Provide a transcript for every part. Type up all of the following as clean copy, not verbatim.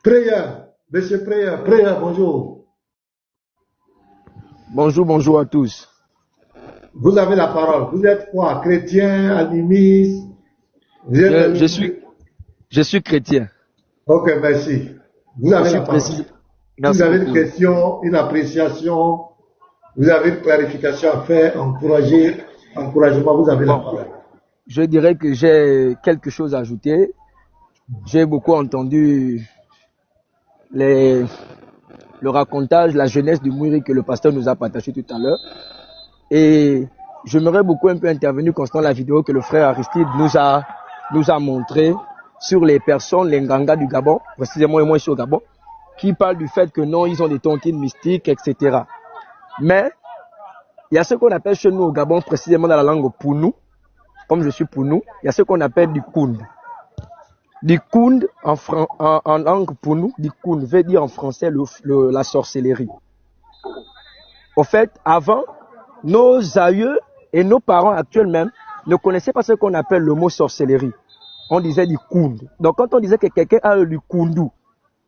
Prière, monsieur Prière, Prière, bonjour. Bonjour à tous. Vous avez la parole. Vous êtes quoi? Chrétien, animiste? Je suis chrétien. Ok, merci. Vous Je avez suis la parole. précis. Si vous Merci avez une beaucoup. question, une appréciation, vous avez une clarification à faire, encouragement, vous avez la Bon, parole. je dirais que j'ai quelque chose à ajouter. J'ai beaucoup entendu le racontage, la jeunesse de Mouri que le pasteur nous a partagé tout à l'heure. Et j'aimerais beaucoup un peu intervenir concernant la vidéo que le frère Aristide nous a montré sur les personnes, les Nganga du Gabon, précisément et moi ici au Gabon, qui parlent du fait que non, ils ont des tontines mystiques, etc. Mais il y a ce qu'on appelle chez nous au Gabon, précisément dans la langue Pounou, comme je suis Pounou, il y a ce qu'on appelle du Kound. Du Kound, en langue Pounou, du Kound veut dire en français la sorcellerie. Au fait, avant, nos aïeux et nos parents actuels même ne connaissaient pas ce qu'on appelle le mot sorcellerie. On disait du Kound. Donc quand on disait que quelqu'un a du Koundou,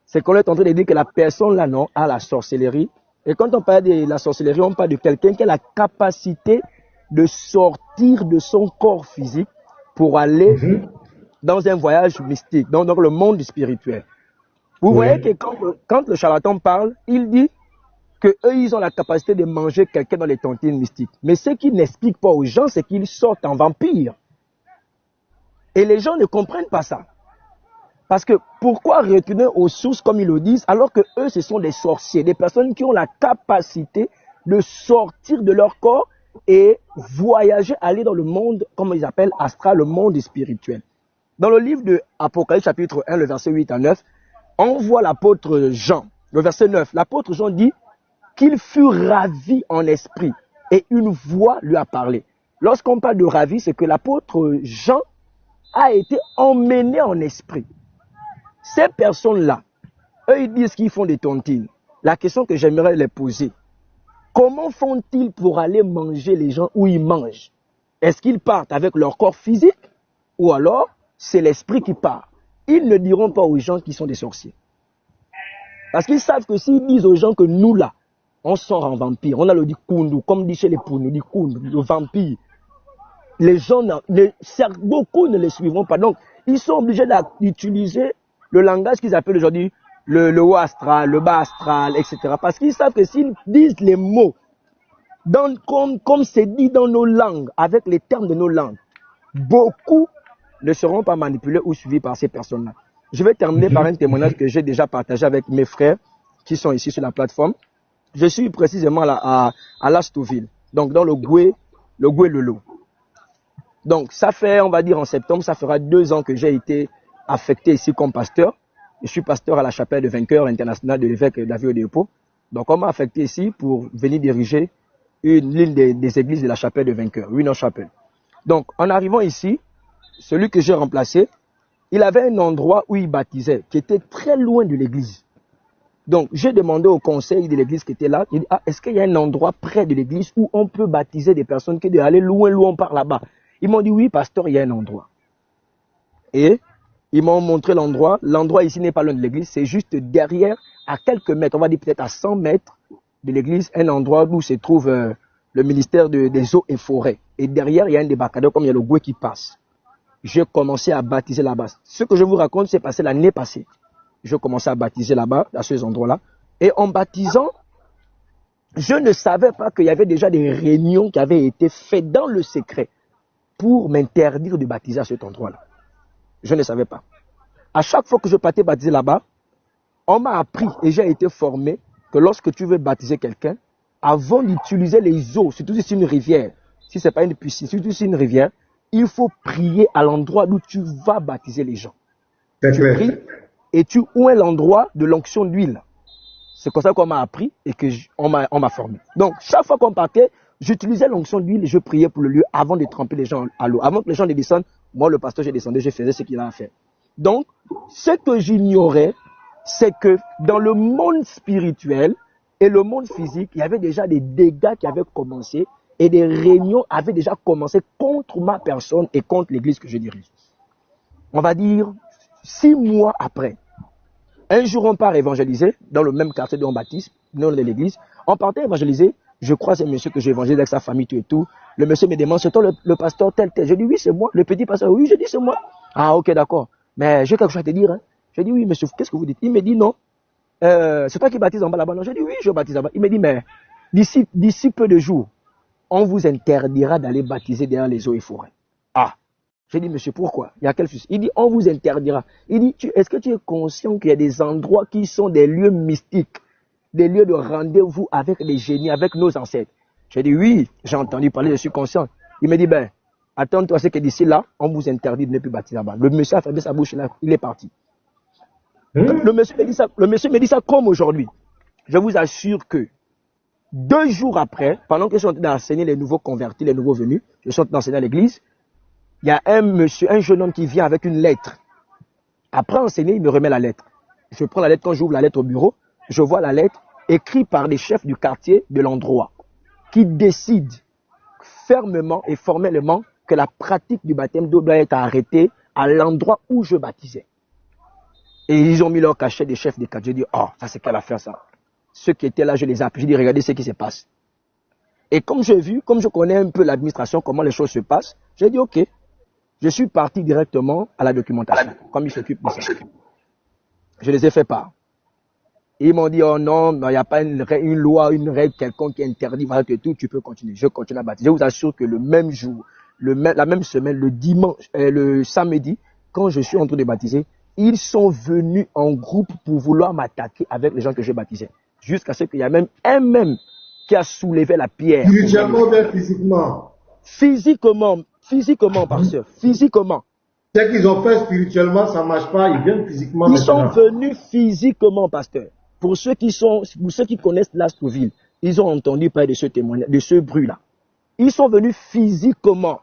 c'est qu'on est en train de dire que la personne là non a la sorcellerie. Et quand on parle de la sorcellerie, on parle de quelqu'un qui a la capacité de sortir de son corps physique pour aller dans un voyage mystique, donc le monde spirituel. Vous voyez que quand le charlatan parle, il dit que eux, ils ont la capacité de manger quelqu'un dans les tontines mystiques. Mais ce qu'ils n'expliquent pas aux gens, c'est qu'ils sortent en vampire. Et les gens ne comprennent pas ça. Parce que pourquoi retourner aux sources comme ils le disent, alors que eux, ce sont des sorciers, des personnes qui ont la capacité de sortir de leur corps et voyager, aller dans le monde, comme ils appellent astral, le monde spirituel. Dans le livre de Apocalypse chapitre 1, le verset 8 à 9, on voit l'apôtre Jean, le verset 9. L'apôtre Jean dit qu'il fut ravi en esprit et une voix lui a parlé. Lorsqu'on parle de ravi, c'est que l'apôtre Jean a été emmené en esprit. Ces personnes-là, eux, ils disent qu'ils font des tontines. La question que j'aimerais les poser, comment font-ils pour aller manger les gens où ils mangent? Est-ce qu'ils partent avec leur corps physique ou alors c'est l'esprit qui part? Ils ne diront pas aux gens qui sont des sorciers. Parce qu'ils savent que s'ils disent aux gens que nous là, on sort en vampire, on a le dikundu, comme dit chez les Pounou, dikundu, le vampire. Les gens, beaucoup ne les suivront pas. Donc, ils sont obligés d'utiliser le langage qu'ils appellent aujourd'hui le haut astral, le bas astral, etc. Parce qu'ils savent que s'ils disent les mots comme c'est dit dans nos langues, avec les termes de nos langues, beaucoup ne seront pas manipulés ou suivis par ces personnes-là. Je vais terminer par un témoignage que j'ai déjà partagé avec mes frères qui sont ici sur la plateforme. Je suis précisément à Lastoville, donc dans le Goué Lolo. Donc ça fait, on va dire en septembre, ça fera 2 ans que j'ai été affecté ici comme pasteur. Je suis pasteur à la chapelle de Vainqueur internationale de l'évêque David Odepo. Donc on m'a affecté ici pour venir diriger l'une des églises de la chapelle de Vainqueur, Winner Chapel. Donc en arrivant ici, celui que j'ai remplacé, il avait un endroit où il baptisait, qui était très loin de l'église. Donc j'ai demandé au conseil de l'église qui était là, il dit, est-ce qu'il y a un endroit près de l'église où on peut baptiser des personnes qui doivent aller loin par là-bas? Ils m'ont dit, oui, pasteur, il y a un endroit. Et ils m'ont montré l'endroit. L'endroit ici n'est pas loin de l'église, c'est juste derrière, à quelques mètres, on va dire peut-être à 100 mètres de l'église, un endroit où se trouve le ministère des eaux et forêts. Et derrière, il y a un débarcadère, comme il y a le Goué qui passe. J'ai commencé à baptiser là-bas. Ce que je vous raconte, c'est passé l'année passée. Je commençais à baptiser là-bas, à ces endroits-là. Et en baptisant, je ne savais pas qu'il y avait déjà des réunions qui avaient été faites dans le secret pour m'interdire de baptiser à cet endroit-là. Je ne savais pas. À chaque fois que je partais baptiser là-bas, on m'a appris et j'ai été formé que lorsque tu veux baptiser quelqu'un, avant d'utiliser les eaux, surtout si c'est une rivière, si ce n'est pas une piscine, surtout si c'est une rivière, il faut prier à l'endroit où tu vas baptiser les gens. Tu pries et tu ouins l'endroit de l'onction d'huile. C'est comme ça qu'on m'a appris et qu'on m'a formé. Donc, chaque fois qu'on partait, j'utilisais l'onction d'huile et je priais pour le lieu avant de tremper les gens à l'eau. Avant que les gens ne descendent, moi, le pasteur, je descendais, je faisais ce qu'il a à faire. Donc, ce que j'ignorais, c'est que dans le monde spirituel et le monde physique, il y avait déjà des dégâts qui avaient commencé et des réunions avaient déjà commencé contre ma personne et contre l'église que je dirige. On va dire 6 mois après, Un jour, on part évangéliser dans le même quartier de baptiste, non de l'église. On partait évangéliser. Je crois que c'est monsieur que j'ai évangélisé avec sa famille, tout et tout. Le monsieur me demande, c'est toi le pasteur tel, tel. Je dis, oui, c'est moi. Le petit pasteur, oui, je dis, c'est moi. Ah, ok, d'accord. Mais j'ai quelque chose à te dire. Hein. Je dis, oui, monsieur, qu'est-ce que vous dites? Il me dit, non. C'est toi qui baptise en bas là-bas. Non, je dis, oui, je baptise là-bas. Il me dit, mais d'ici peu de jours, on vous interdira d'aller baptiser derrière les eaux et forêts. Ah. J'ai dit, monsieur, pourquoi? Il y a quel souci? Il dit, on vous interdira. Il dit, est-ce que tu es conscient qu'il y a des endroits qui sont des lieux mystiques, des lieux de rendez-vous avec les génies, avec nos ancêtres? J'ai dit, oui, j'ai entendu parler, je suis conscient. Il me dit, ben, attends-toi, c'est que d'ici là, on vous interdit de ne plus baptiser là-bas. Le monsieur a fermé sa bouche, là, il est parti. Le monsieur me dit ça comme aujourd'hui. Je vous assure que 2 jours après, pendant que je suis en train d'enseigner les nouveaux convertis, les nouveaux venus, je suis en train d'enseigner à l'église, il y a un jeune homme qui vient avec une lettre. Après enseigner, il me remet la lettre. Je prends la lettre, quand j'ouvre la lettre au bureau, je vois la lettre écrite par les chefs du quartier de l'endroit qui décident fermement et formellement que la pratique du baptême d'eau doit être arrêtée à l'endroit où je baptisais. Et ils ont mis leur cachet des chefs des quartiers. J'ai dit, oh, ça c'est quelle affaire ça? Ceux qui étaient là, je les ai appelés. J'ai dit, regardez ce qui se passe. Et comme j'ai vu, comme je connais un peu l'administration, comment les choses se passent, j'ai dit, ok. Je suis parti directement à la documentation, comme ils s'occupent de ça. Je les ai fait part. Ils m'ont dit, oh non, il n'y a pas une loi, une règle quelconque qui interdit, voilà que tout, tu peux continuer. Je continue à baptiser. Je vous assure que le même jour, la même semaine, le dimanche, le samedi, quand je suis en train de baptiser, ils sont venus en groupe pour vouloir m'attaquer avec les gens que j'ai baptisés. Jusqu'à ce qu'il y a même un même qui a soulevé la pierre. Spirituellement ou bien physiquement? Physiquement, pasteur. Physiquement. Ce qu'ils ont fait spirituellement, ça ne marche pas. Ils viennent physiquement. Ils sont venus physiquement, pasteur. Pour ceux qui connaissent l'Astroville, ils ont entendu parler de ce témoignage, de ce bruit-là. Ils sont venus physiquement.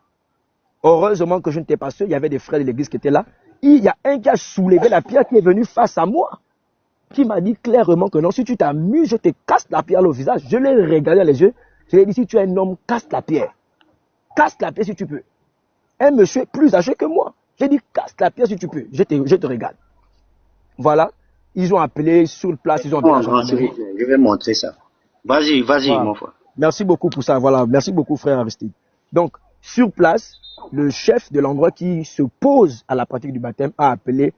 Heureusement que je n'étais pas seul. Il y avait des frères de l'église qui étaient là. Il y a un qui a soulevé la pierre qui est venu face à moi. Qui m'a dit clairement que non, si tu t'amuses, je te casse la pierre au visage. Je l'ai regardé dans les yeux. Je lui ai dit, si tu es un homme, casse la pierre. Casse la pierre si tu peux. Un monsieur plus âgé que moi. J'ai dit, casse la pierre si tu peux. Je te regarde. Voilà. Ils ont appelé sur place. Ils ont appelé la gendarmerie. Je vais montrer ça. Vas-y, voilà. Mon frère. Merci beaucoup pour ça. Voilà. Merci beaucoup, frère Aristide. Donc, sur place, le chef de l'endroit qui s'oppose à la pratique du baptême a appelé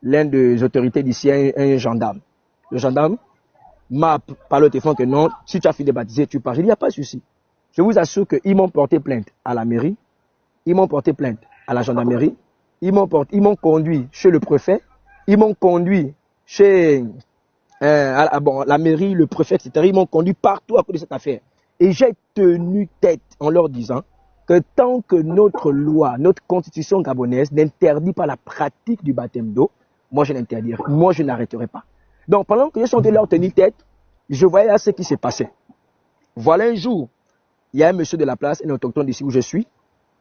l'un des autorités d'ici, un gendarme. Le gendarme m'a parlé au téléphone que non, si tu as fini de baptiser, tu pars. J'ai dit, il n'y a pas de souci. Je vous assure qu'ils m'ont porté plainte à la mairie, ils m'ont porté plainte à la gendarmerie, ils m'ont conduit chez le préfet, ils m'ont conduit chez la mairie, le préfet, etc. Ils m'ont conduit partout à cause de cette affaire. Et j'ai tenu tête en leur disant que tant que notre loi, notre constitution gabonaise n'interdit pas la pratique du baptême d'eau, moi je n'arrêterai pas. Donc pendant que je suis en train de leur tenir tête, je voyais ce qui se passait. Voilà un jour, il y a un monsieur de la place, un autochtone d'ici où je suis.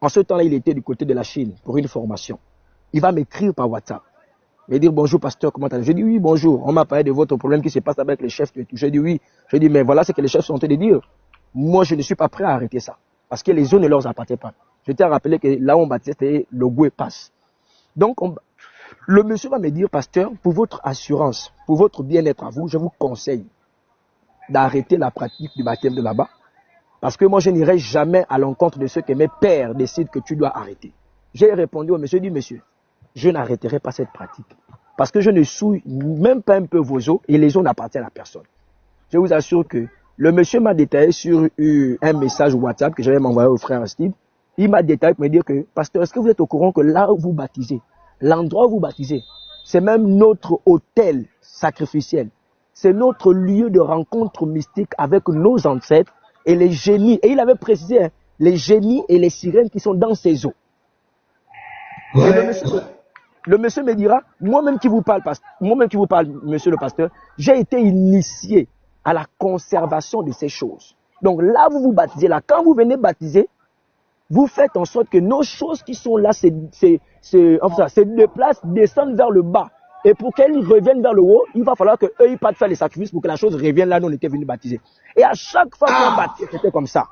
En ce temps-là, il était du côté de la Chine pour une formation. Il va m'écrire par WhatsApp. Il va dire, bonjour pasteur, comment allez-vous? Je dis, oui, bonjour. On m'a parlé de votre problème qui se passe avec les chefs. Je dis, oui. Je dis, mais voilà ce que les chefs sont en train de dire. Moi, je ne suis pas prêt à arrêter ça. Parce que les zones ne leur appartiennent pas. Je t'ai rappelé que là où on baptise, c'était le Goué passe. Donc, le monsieur va me dire, pasteur, pour votre assurance, pour votre bien-être à vous, je vous conseille d'arrêter la pratique du baptême de là-bas. Parce que moi, je n'irai jamais à l'encontre de ce que mes pères décident que tu dois arrêter. J'ai répondu au monsieur, monsieur, je n'arrêterai pas cette pratique. Parce que je ne souille même pas un peu vos eaux et les eaux n'appartiennent à personne. Je vous assure que le monsieur m'a détaillé sur un message WhatsApp que j'avais m'envoyé au frère Steve. Il m'a détaillé pour me dire que, pasteur, est-ce que vous êtes au courant que là où vous baptisez, l'endroit où vous baptisez, c'est même notre hôtel sacrificiel. C'est notre lieu de rencontre mystique avec nos ancêtres et les génies. Et il avait précisé, hein, les génies et les sirènes qui sont dans ces eaux. Ouais. Le monsieur me dira, moi-même qui vous parle, monsieur le pasteur, j'ai été initié à la conservation de ces choses. Donc là, vous vous baptisez, là, quand vous venez baptiser, vous faites en sorte que nos choses qui sont là, se déplacent, descendent vers le bas. Et pour qu'elles reviennent vers le haut, il va falloir qu'eux, ils partent faire les sacrifices pour que la chose revienne là où on était venu baptiser. Et à chaque fois qu'on baptise, c'était comme ça.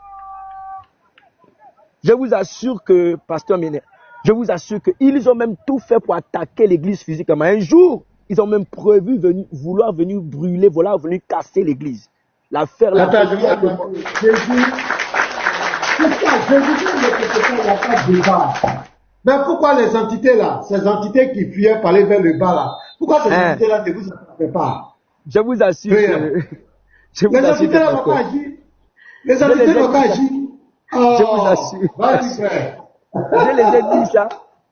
Je vous assure que, pasteur Méné, je vous assure qu'ils ont même tout fait pour attaquer l'église physiquement. Un jour, Ils ont même prévu vouloir venir brûler, vouloir venir casser l'église. L'affaire là. Attends, Jésus, il n'y a pas de débat. Mais pourquoi les entités là, ces entités qui fuyaient pour aller vers le bas là, pourquoi ces entités là ne vous attrapent pas? Je vous assure que... Les entités là n'ont pas agi. Les entités n'ont pas agi. Je vous assure. Je les ai dit ça.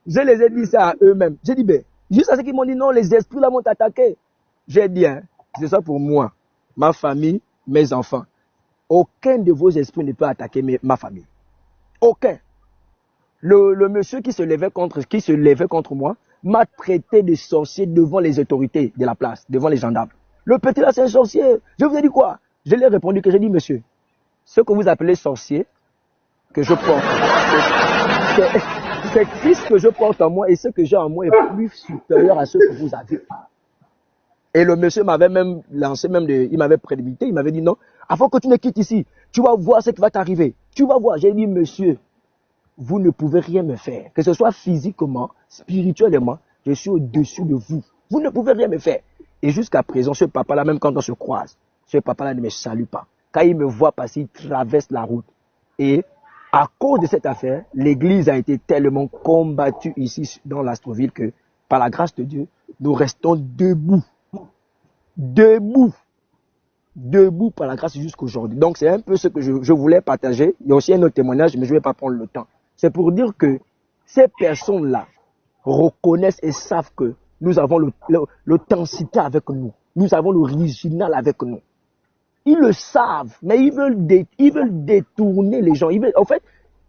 Je les ai dit ça à eux-mêmes. J'ai dit, ben, juste à ce qu'ils m'ont dit, non, les esprits là m'ont attaqué. J'ai dit, hein, c'est ça pour moi, ma famille, mes enfants. Aucun de vos esprits ne peut attaquer ma famille. Aucun. Le monsieur qui se levait contre moi m'a traité de sorcier devant les autorités de la place, devant les gendarmes. Le petit là, c'est un sorcier. Je vous ai dit quoi? Je lui ai répondu que j'ai dit, monsieur, ce que vous appelez sorcier, que je porte, c'est Christ que je porte en moi et ce que j'ai en moi est plus supérieur à ce que vous avez. Et le monsieur m'avait même lancé, il m'avait prédicté, il m'avait dit non, avant que tu ne quittes ici, tu vas voir ce qui va t'arriver. Tu vas voir. J'ai dit, monsieur, vous ne pouvez rien me faire. Que ce soit physiquement, spirituellement, je suis au-dessus de vous. Vous ne pouvez rien me faire. Et jusqu'à présent, ce papa-là, même quand on se croise, ce papa-là ne me salue pas. Quand il me voit passer, il traverse la route. Et à cause de cette affaire, l'église a été tellement combattue ici dans l'Astroville que, par la grâce de Dieu, nous restons debout. Debout par la grâce jusqu'aujourd'hui. Donc c'est un peu ce que je voulais partager. Il y a aussi un autre témoignage, mais je ne vais pas prendre le temps. C'est pour dire que ces personnes-là reconnaissent et savent que nous avons l'authenticité avec nous. Nous avons l'original avec nous. Ils le savent, mais ils veulent détourner les gens. En fait,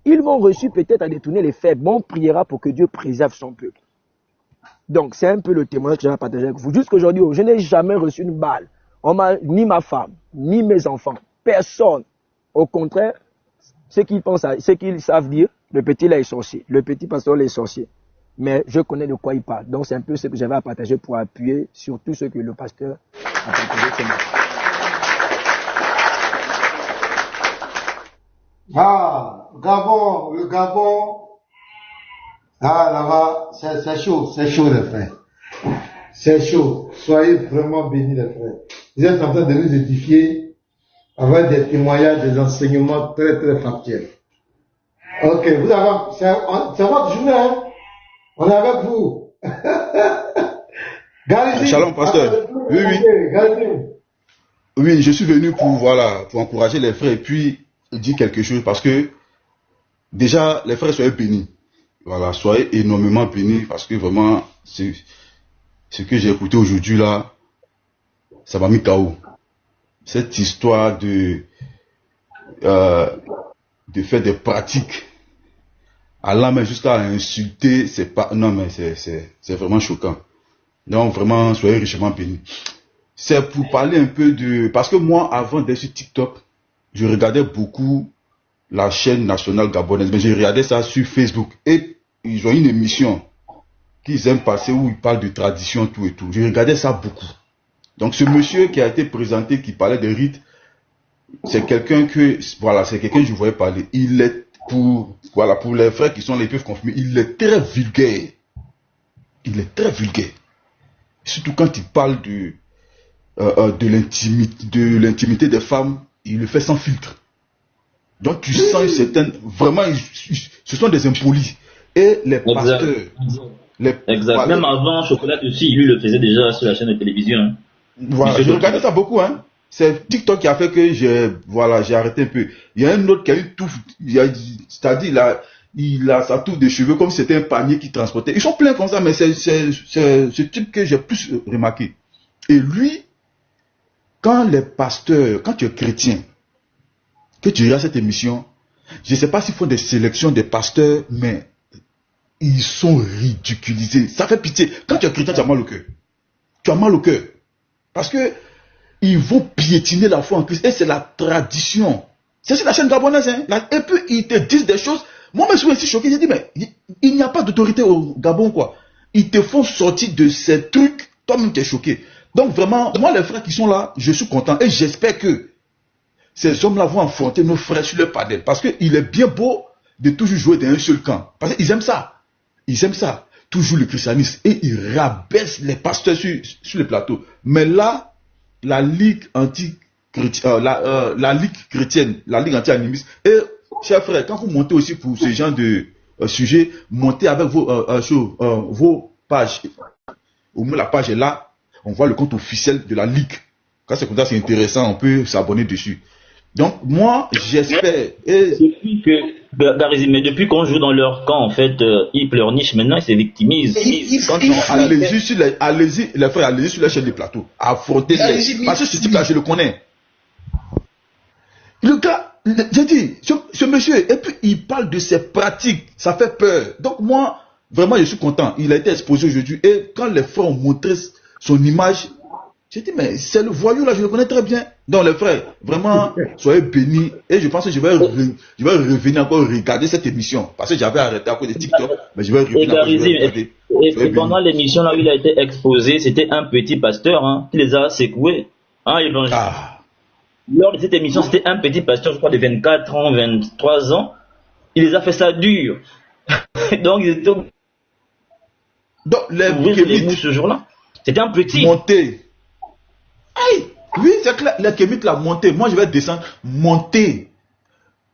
ils vont réussir peut-être à détourner les faibles. On priera pour que Dieu préserve son peuple. Donc, c'est un peu le témoignage que j'ai à partager avec vous. Jusqu'aujourd'hui, je n'ai jamais reçu une balle. Ni ma femme, ni mes enfants. Personne. Au contraire, ce qu'ils savent dire, le petit là est sorcier. Le petit pasteur là est sorcier. Mais je connais de quoi il parle. Donc, c'est un peu ce que j'avais à partager pour appuyer sur tout ce que le pasteur a partagé ce matin. Ah, Gabon, le Gabon. Ah, là-bas, c'est chaud les frères. C'est chaud. Soyez vraiment bénis les frères. Vous êtes en train de nous édifier avec des témoignages, des enseignements très très factuels. Ok, c'est votre journée, hein? On est avec vous. Galizie, Shalom, pasteur. Oui, je suis venu pour encourager les frères et puis dire quelque chose parce que déjà, les frères, soyez bénis. Voilà, soyez énormément bénis parce que vraiment, ce que j'ai écouté aujourd'hui là, ça m'a mis KO. Cette histoire de faire des pratiques allant même jusqu'à insulter, c'est vraiment choquant. Donc vraiment, soyez richement bénis. C'est pour parler un peu parce que moi, avant d'être sur TikTok, je regardais beaucoup la chaîne nationale gabonaise, mais j'ai regardé ça sur Facebook et ils ont une émission qu'ils aiment passer où ils parlent de tradition, tout et tout. Je regardais ça beaucoup. Donc ce monsieur qui a été présenté, qui parlait des rites, c'est quelqu'un que je voyais parler. Il est pour les frères qui sont les peuvent confirmer, il est très vulgaire. Il est très vulgaire. Surtout quand il parle de l'intimité des femmes, il le fait sans filtre. Donc tu sens une certaine... Vraiment, ce sont des impolis. Et les pasteurs... Exact. Même avant Chocolat aussi, lui le faisait déjà sur la chaîne de télévision. Hein. Voilà, je regardais ça beaucoup. Hein. C'est TikTok qui a fait que j'ai arrêté un peu. Il y a un autre qui a eu tout... C'est-à-dire, il a sa touffe de cheveux comme si c'était un panier qu'il transportait. Ils sont pleins comme ça, mais c'est ce type que j'ai plus remarqué. Et lui, quand tu es chrétien, que tu regardes cette émission, je ne sais pas s'ils font des sélections des pasteurs, mais ils sont ridiculisés. Ça fait pitié. Quand tu es chrétien, tu as mal au cœur. Tu as mal au cœur. Parce que ils vont piétiner la foi en Christ. Et c'est la tradition. C'est sur la chaîne gabonaise. Hein. Et puis, ils te disent des choses. Moi, je me suis aussi choqué. J'ai dit, mais il n'y a pas d'autorité au Gabon, quoi. Ils te font sortir de ces trucs. Toi-même, tu es choqué. Donc, vraiment, moi, les frères qui sont là, je suis content. Et j'espère que ces hommes-là vont affronter nos frères sur le padel. Parce qu'il est bien beau de toujours jouer dans un seul camp. Parce qu'ils aiment ça. Ils aiment ça. toujours le christianisme et il rabaisse les pasteurs sur le plateau. Mais là, la Ligue anti-chrétienne, la Ligue chrétienne, la Ligue anti-animiste, et chers frères, quand vous montez aussi pour ce genre de sujet, montez avec vos pages. Au moins la page est là, on voit le compte officiel de la Ligue. Quand c'est comme ça, c'est intéressant, on peut s'abonner dessus. Donc moi, j'espère. Depuis que, Garizim, mais depuis qu'on joue dans leur camp, en fait, ils pleurnichent, maintenant ils se victimisent. Allez-y, les frères, allez-y sur la chaîne des plateaux. Affrontez-les. Parce que ce type-là, je le connais. Le gars, j'ai dit, ce monsieur, et puis il parle de ses pratiques, ça fait peur. Donc moi, vraiment, je suis content. Il a été exposé aujourd'hui. Et quand les frères ont montré son image, j'ai dit, mais c'est le voyou là, je le connais très bien. Donc les frères, vraiment, soyez bénis. Et je pense que je vais revenir encore regarder cette émission. Parce que j'avais arrêté à cause de TikTok. Mais je vais revenir. Et pendant l'émission là où il a été exposé, c'était un petit pasteur qui les a secoués. Lors de cette émission, c'était un petit pasteur, je crois, de 24 ans, 23 ans. Il les a fait ça dur. Donc, ils étaient... Donc, les ce jour-là. C'était un petit. Monté. Aïe! Oui, c'est clair, les kémites l'ont monté. Moi, je vais descendre. Monter.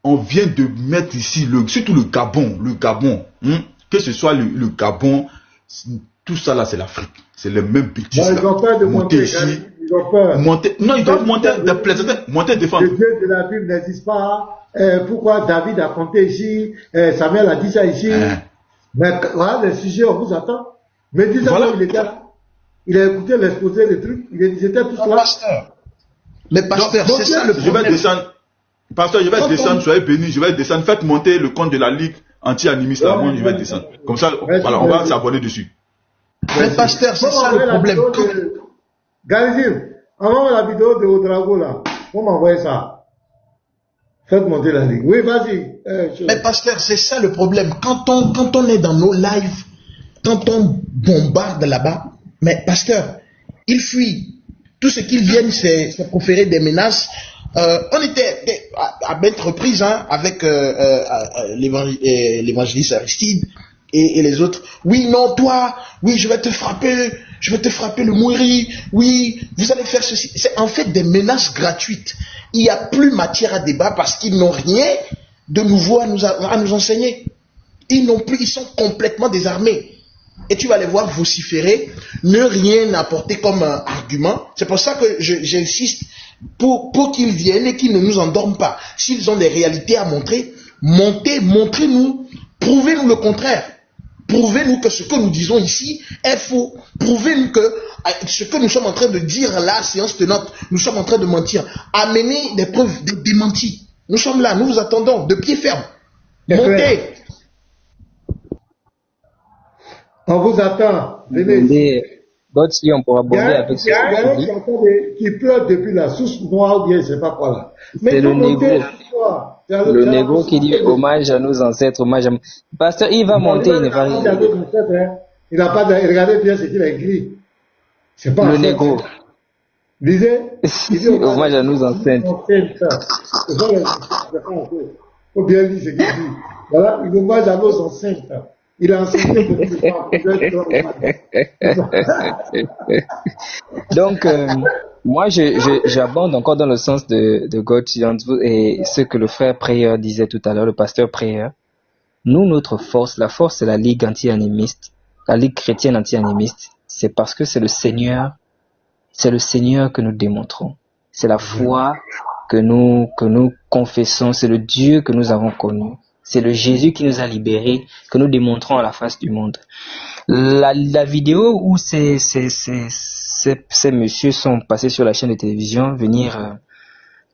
On vient de mettre ici, surtout le Gabon. Que ce soit le Gabon, tout ça là, c'est l'Afrique. C'est le même bêtises. Ils ont peur de monter ici. Ils ont peur. Non, ils doivent monter de plaisir. Monter défendre. Le Dieu de la Bible n'existe pas. Pourquoi David a compté ici? Samuel a dit ça ici. Mais voilà, le sujet, on vous attend. Mais disons qu'il était là. Il a écouté l'exposé, les trucs. Ils étaient tous là. Mais pasteur, c'est ça le problème. Je vais descendre. Pasteur, je vais descendre, soyez bénis, je vais descendre. Faites monter le compte de la Ligue anti-animiste là. Moi, je vais descendre. Comme ça, voilà, on va s'abonner dessus. Mais pasteur, c'est ça le problème. Garizim, envoie la vidéo de Oudrago là. On m'envoie ça. Faites monter la Ligue. Oui, vas-y. Mais pasteur, c'est ça le problème. Quand on est dans nos lives, quand on bombarde là-bas, mais pasteur, ils fuient. Tout ce qu'ils viennent, c'est proférer des menaces. On était à maintes reprises avec l'évangéliste Aristide et les autres. Oui, non, toi, oui, je vais te frapper le mouiri, oui, vous allez faire ceci. C'est en fait des menaces gratuites. Il n'y a plus matière à débat parce qu'ils n'ont rien de nouveau à nous enseigner. Ils sont complètement désarmés. Et tu vas les voir vociférer, ne rien apporter comme argument. C'est pour ça que j'insiste pour qu'ils viennent et qu'ils ne nous endorment pas. S'ils ont des réalités à montrer, montrez-nous, prouvez-nous le contraire. Prouvez-nous que ce que nous disons ici est faux. Prouvez-nous que ce que nous sommes en train de dire là, séance tenante, nous sommes en train de mentir. Amenez des preuves, des démentis. Nous sommes là, nous vous attendons, de pied ferme. Montez. On vous attend. Venez. Si on pourra aborder avec ce qui pleure depuis la source noire ou bien je ne sais pas quoi là. C'est le négro qui dit hommage à nos ancêtres, hommage à... Pasteur, il va monter, il ne va rien. Il n'a pas regardé bien ce qu'il a écrit. C'est pas le négro. Disait hommage à nos ancêtres. Il faut bien dire ce qu'il dit. Voilà, il hommage à nos ancêtres. Il a enseigné beaucoup de temps. Donc, moi, j'abonde encore dans le sens de God et ce que le frère Prieur disait tout à l'heure, le pasteur Prieur. Nous, notre force, la force, c'est la Ligue anti-animiste, la Ligue chrétienne anti-animiste. C'est parce que c'est le Seigneur que nous démontrons. C'est la foi que nous confessons, c'est le Dieu que nous avons connu. C'est le Jésus qui nous a libérés, que nous démontrons à la face du monde. La vidéo où ces messieurs sont passés sur la chaîne de télévision, venir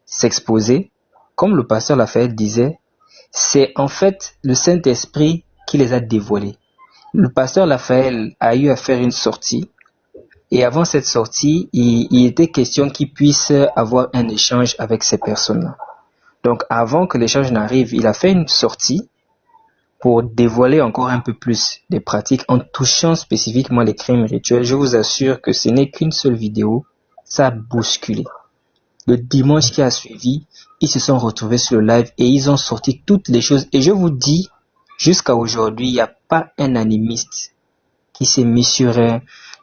s'exposer, comme le pasteur Lafayette disait, c'est en fait le Saint-Esprit qui les a dévoilés. Le pasteur Lafayette a eu à faire une sortie, et avant cette sortie, il était question qu'il puisse avoir un échange avec ces personnes-là. Donc, avant que l'échange n'arrive, il a fait une sortie pour dévoiler encore un peu plus des pratiques en touchant spécifiquement les crimes rituels. Je vous assure que ce n'est qu'une seule vidéo, ça a bousculé. Le dimanche qui a suivi, ils se sont retrouvés sur le live et ils ont sorti toutes les choses. Et je vous dis, jusqu'à aujourd'hui, il n'y a pas un animiste il s'est mis sur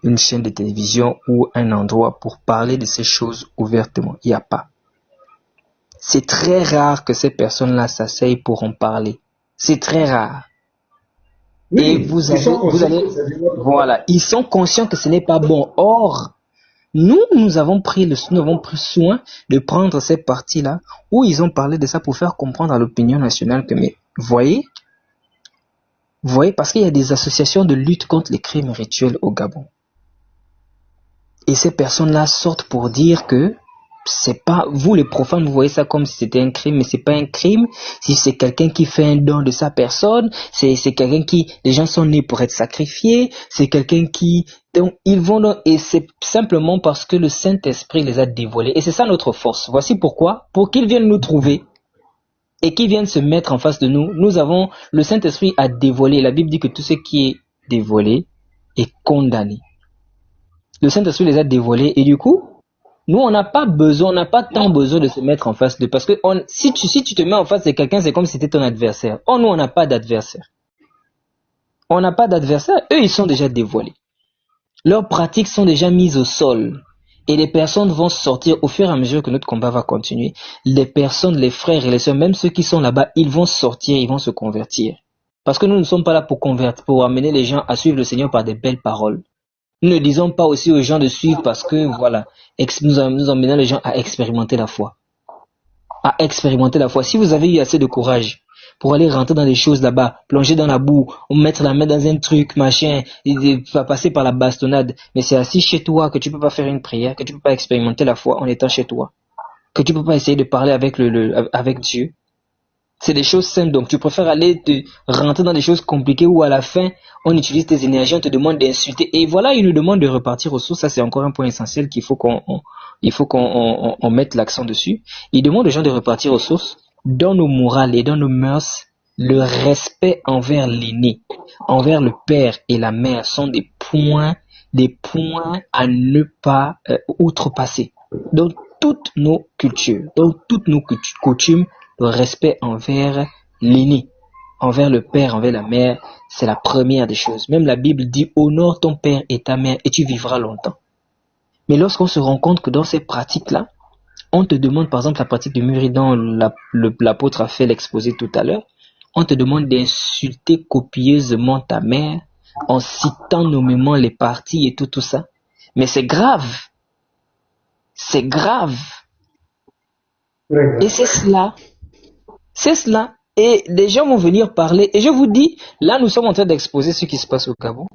une chaîne de télévision ou un endroit pour parler de ces choses ouvertement. Il n'y a pas. C'est très rare que ces personnes-là s'asseyent pour en parler. C'est très rare. Oui, Et vous allez, voilà, ils sont conscients que ce n'est pas bon. Or, nous avons pris soin de prendre ces parties-là où ils ont parlé de ça pour faire comprendre à l'opinion nationale que, mais, voyez, parce qu'il y a des associations de lutte contre les crimes rituels au Gabon. Et ces personnes-là sortent pour dire que c'est pas, vous les profanes, vous voyez ça comme si c'était un crime, mais c'est pas un crime. Si c'est quelqu'un qui fait un don de sa personne, c'est quelqu'un qui, les gens sont nés pour être sacrifiés, c'est quelqu'un qui, donc ils vont, et c'est simplement parce que le Saint-Esprit les a dévoilés. Et c'est ça notre force. Voici pourquoi, pour qu'ils viennent nous trouver et qu'ils viennent se mettre en face de nous, le Saint-Esprit a dévoilé. La Bible dit que tout ce qui est dévoilé est condamné. Le Saint-Esprit les a dévoilés et du coup, nous, on n'a pas tant besoin de se mettre en face de, parce que si tu te mets en face de quelqu'un, c'est comme si c'était ton adversaire. Or, nous, on n'a pas d'adversaire. On n'a pas d'adversaire. Eux, ils sont déjà dévoilés. Leurs pratiques sont déjà mises au sol. Et les personnes vont sortir au fur et à mesure que notre combat va continuer. Les personnes, les frères et les sœurs, même ceux qui sont là-bas, ils vont sortir, ils vont se convertir. Parce que nous ne sommes pas là pour amener les gens à suivre le Seigneur par des belles paroles. Nous ne disons pas aussi aux gens de suivre parce que, voilà, nous emmenons les gens à expérimenter la foi. À expérimenter la foi. Si vous avez eu assez de courage pour aller rentrer dans des choses là-bas, plonger dans la boue, ou mettre la main dans un truc, machin, et passer par la bastonnade, mais c'est assis chez toi que tu peux pas faire une prière, que tu peux pas expérimenter la foi en étant chez toi, que tu peux pas essayer de parler avec avec Dieu. C'est des choses simples, donc tu préfères aller te rentrer dans des choses compliquées où à la fin, on utilise tes énergies, on te demande d'insulter. Et voilà, il nous demande de repartir aux sources. Ça, c'est encore un point essentiel qu'il faut qu'on mette l'accent dessus. Il demande aux gens de repartir aux sources. Dans nos morales et dans nos mœurs, le respect envers l'aîné, envers le père et la mère sont des points à ne pas outrepasser. Dans toutes nos cultures, dans toutes nos coutumes, le respect envers l'aîné, envers le père, envers la mère, c'est la première des choses. Même la Bible dit « Honore ton père et ta mère et tu vivras longtemps ». Mais lorsqu'on se rend compte que dans ces pratiques-là, on te demande, par exemple, la pratique du mûri dont l'apôtre a fait l'exposé tout à l'heure, on te demande d'insulter copieusement ta mère en citant nommément les parties et tout ça. Mais c'est grave. C'est grave. Et c'est cela. C'est cela. Et des gens vont venir parler. Et je vous dis, là, nous sommes en train d'exposer ce qui se passe au Gabon.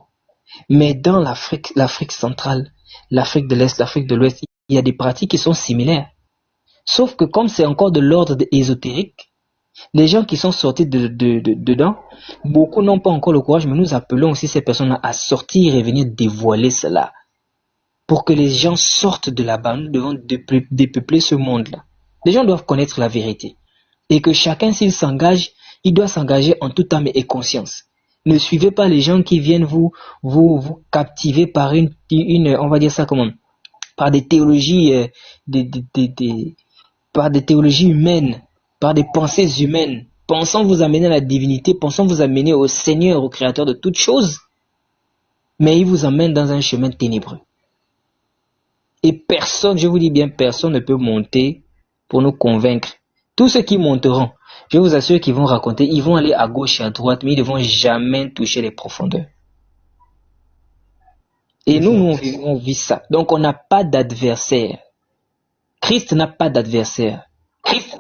Mais dans l'Afrique centrale, l'Afrique de l'Est, l'Afrique de l'Ouest, il y a des pratiques qui sont similaires. Sauf que comme c'est encore de l'ordre ésotérique, les gens qui sont sortis dedans, beaucoup n'ont pas encore le courage, mais nous appelons aussi ces personnes à sortir et venir dévoiler cela. Pour que les gens sortent de là-bas, nous devons dépeupler ce monde-là. Les gens doivent connaître la vérité. Et que chacun, s'il s'engage, il doit s'engager en toute âme et conscience. Ne suivez pas les gens qui viennent vous captiver par on va dire ça comment, par des théologies, par des théologies humaines, par des pensées humaines, pensant vous amener à la divinité, pensant vous amener au Seigneur, au Créateur de toutes choses, mais ils vous emmènent dans un chemin ténébreux. Et personne, je vous dis bien, personne ne peut monter pour nous convaincre. Tous ceux qui monteront, je vous assure qu'ils vont raconter, ils vont aller à gauche et à droite, mais ils ne vont jamais toucher les profondeurs. Et nous, on vit ça. Donc, on n'a pas d'adversaire. Christ n'a pas d'adversaire. Christ,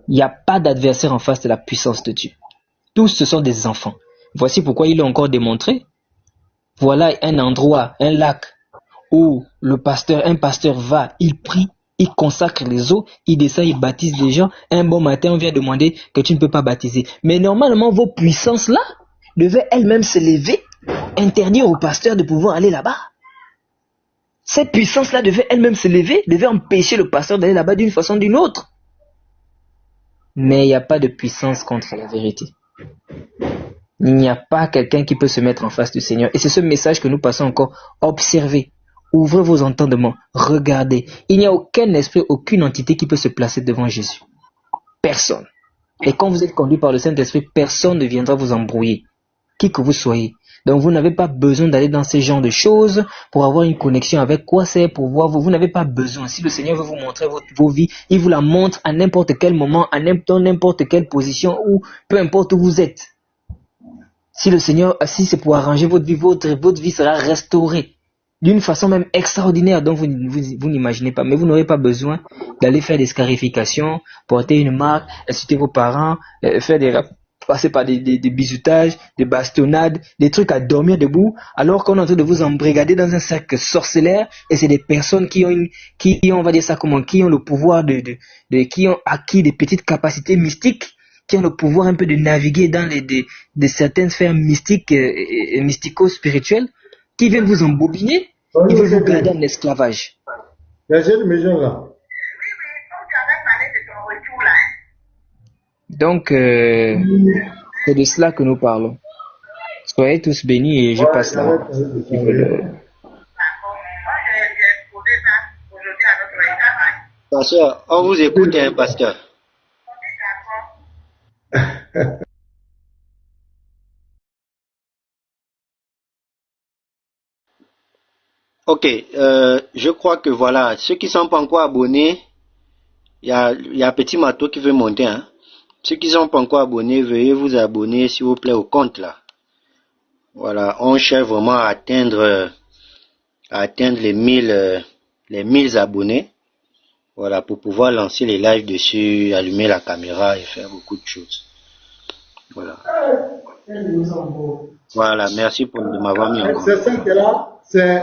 il n'y a pas d'adversaire en face de la puissance de Dieu. Tous, ce sont des enfants. Voici pourquoi il l'a encore démontré. Voilà un endroit, un lac, où un pasteur va, il prie, il consacre les eaux, il descend, il baptise les gens. Un bon matin, on vient demander que tu ne peux pas baptiser. Mais normalement, vos puissances-là devaient elles-mêmes se lever, interdire au pasteur de pouvoir aller là-bas. Ces puissances-là devaient elles-mêmes se lever, devaient empêcher le pasteur d'aller là-bas d'une façon ou d'une autre. Mais il n'y a pas de puissance contre la vérité. Il n'y a pas quelqu'un qui peut se mettre en face du Seigneur. Et c'est ce message que nous passons encore. Observez. Ouvrez vos entendements, regardez. Il n'y a aucun esprit, aucune entité qui peut se placer devant Jésus. Personne. Et quand vous êtes conduit par le Saint-Esprit, personne ne viendra vous embrouiller. Qui que vous soyez. Donc vous n'avez pas besoin d'aller dans ce genre de choses pour avoir une connexion avec quoi c'est, pour voir vous n'avez pas besoin. Si le Seigneur veut vous montrer vos vies, il vous la montre à n'importe quel moment, dans n'importe quelle position, ou peu importe où vous êtes. Si le Seigneur, si c'est pour arranger votre vie sera restaurée d'une façon même extraordinaire dont vous n'imaginez pas. Mais vous n'aurez pas besoin d'aller faire des scarifications, porter une marque, insulter vos parents, passer par des bisoutages, des bastonnades, des trucs à dormir debout, alors qu'on est en train de vous embrigader dans un cercle sorcellaire, et c'est des personnes qui ont on va dire ça comment, qui ont le pouvoir qui ont acquis des petites capacités mystiques, qui ont le pouvoir un peu de naviguer dans de certaines sphères mystiques et mystico-spirituelles, qui viennent vous embobiner, ils veulent vous garder en esclavage. J'ai une maison là. Donc, c'est de cela que nous parlons. Soyez tous bénis et je passe là. Pasteur, on vous écoute, hein, pasteur. Ok, je crois que voilà, ceux qui ne sont pas encore abonnés, il y a Petit Mato qui veut monter. Hein. Ceux qui ne sont pas encore abonnés, veuillez vous abonner s'il vous plaît au compte là. Voilà, on cherche vraiment à atteindre les 1000 abonnés. Voilà, pour pouvoir lancer les lives dessus, allumer la caméra et faire beaucoup de choses. Voilà. Voilà, merci de m'avoir mis en compte. C'est ça que là, c'est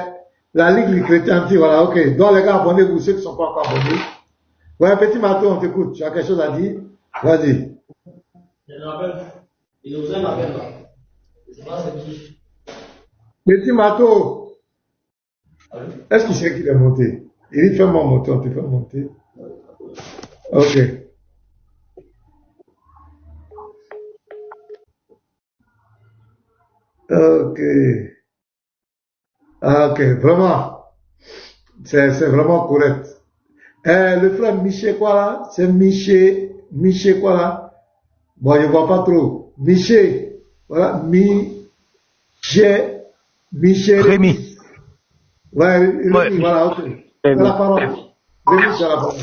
la Ligue des chrétiens. Voilà, ok. Donc les gars, abonnez-vous, ceux qui ne sont pas encore abonnés. Ouais, Petit Mato, on t'écoute. Tu as quelque chose à dire? Vas-y. Petit Mato, est-ce qu'il sait qu'il est monté? Il dit fais-moi monter, on te fait monter. Ok. Ok. Ah, ok, vraiment. C'est vraiment correct. Le frère Miché quoi là? C'est Miché quoi là? Bon, je ne vois pas trop. Miché. Voilà, Rémi. Ouais, Rémi, voilà, ok. La parole. Rémi, c'est la parole.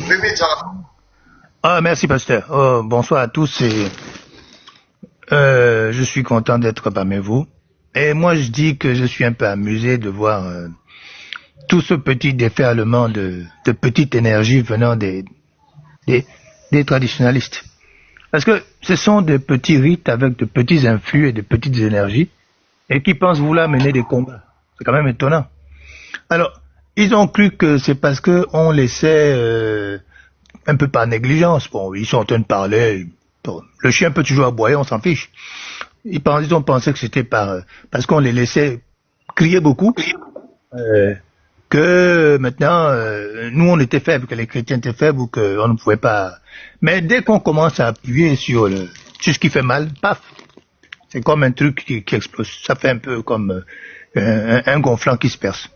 Ah, merci, pasteur. Oh, bonsoir à tous. Je suis content d'être parmi vous. Et moi, je dis que je suis un peu amusé de voir tout ce petit déferlement de petite énergie venant des traditionalistes. Parce que ce sont des petits rites avec de petits influx et de petites énergies et qui pensent vouloir mener des combats. C'est quand même étonnant. Alors, ils ont cru que c'est parce que on laissait un peu par négligence. Bon, ils sont en train de parler. Bon, le chien peut toujours aboyer, on s'en fiche. Ils ont pensé que c'était parce qu'on les laissait crier beaucoup. Que maintenant, nous on était faibles, que les chrétiens étaient faibles ou qu'on ne pouvait pas. Mais dès qu'on commence à appuyer sur ce qui fait mal, paf, c'est comme un truc qui explose. Ça fait un peu comme un gonflant qui se perce.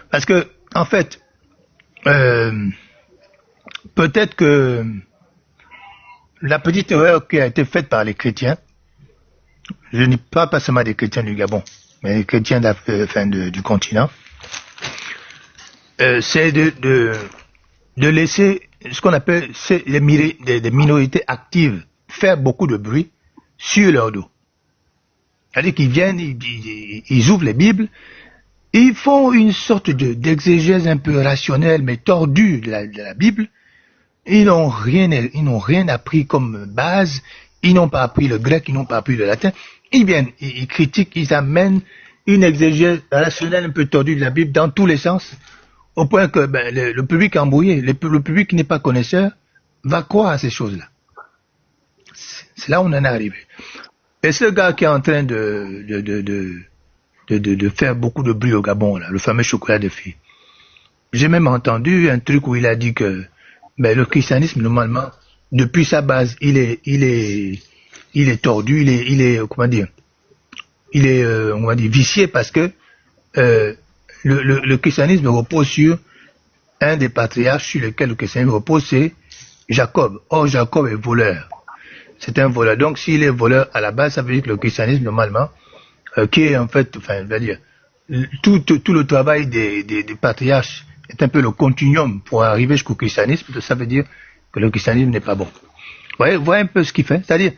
Parce que, en fait, peut-être que la petite erreur qui a été faite par les chrétiens, je ne parle pas seulement des chrétiens du Gabon, mais les chrétiens du continent, c'est de laisser ce qu'on appelle des minorités actives faire beaucoup de bruit sur leur dos. C'est-à-dire qu'ils viennent, ils ouvrent les Bibles, ils font une sorte d'exégèse un peu rationnelle mais tordue de la Bible. Ils n'ont rien appris comme base, ils n'ont pas appris le grec, ils n'ont pas appris le latin. Ils viennent, ils critiquent, ils amènent une exégèse rationnelle un peu tordue de la Bible dans tous les sens, au point que le public embrouillé, le public qui n'est pas connaisseur, va croire à ces choses-là. C'est là où on en est arrivé. Et ce gars qui est en train de faire beaucoup de bruit au Gabon, là, le fameux chocolat de fille, j'ai même entendu un truc où il a dit que le christianisme, normalement, depuis sa base, il est tordu, il est vicié parce que le christianisme repose sur un des patriarches sur lequel le christianisme repose, c'est Jacob. Or, Jacob est voleur. C'est un voleur. Donc, s'il est voleur à la base, ça veut dire que le christianisme, normalement, qui est en fait, enfin, je veux dire, tout le travail des patriarches est un peu le continuum pour arriver jusqu'au christianisme. Ça veut dire que le christianisme n'est pas bon. Voyez un peu ce qu'il fait. C'est-à-dire,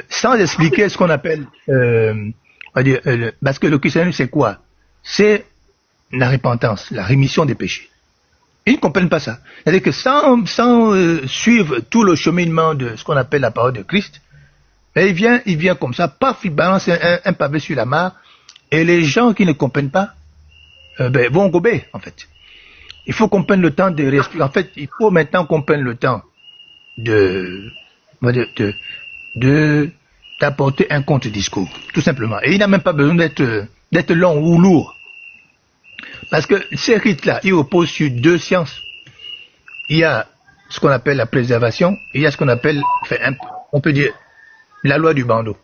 sans expliquer ce qu'on appelle, on va dire, parce que le christianisme c'est quoi? C'est la repentance, la rémission des péchés. Ils ne comprennent pas ça. C'est-à-dire que sans suivre tout le cheminement de ce qu'on appelle la parole de Christ, il vient comme ça, paf, il balance un pavé sur la mare, et les gens qui ne comprennent pas vont gober, en fait. Il faut qu'on prenne le temps de respirer. En fait, il faut maintenant qu'on prenne le temps d'apporter un contre-discours, tout simplement. Et il n'a même pas besoin d'être long ou lourd. Parce que ces rites-là, ils reposent sur deux sciences. Il y a ce qu'on appelle la préservation, et il y a ce qu'on appelle, on peut dire, la loi du bandeau.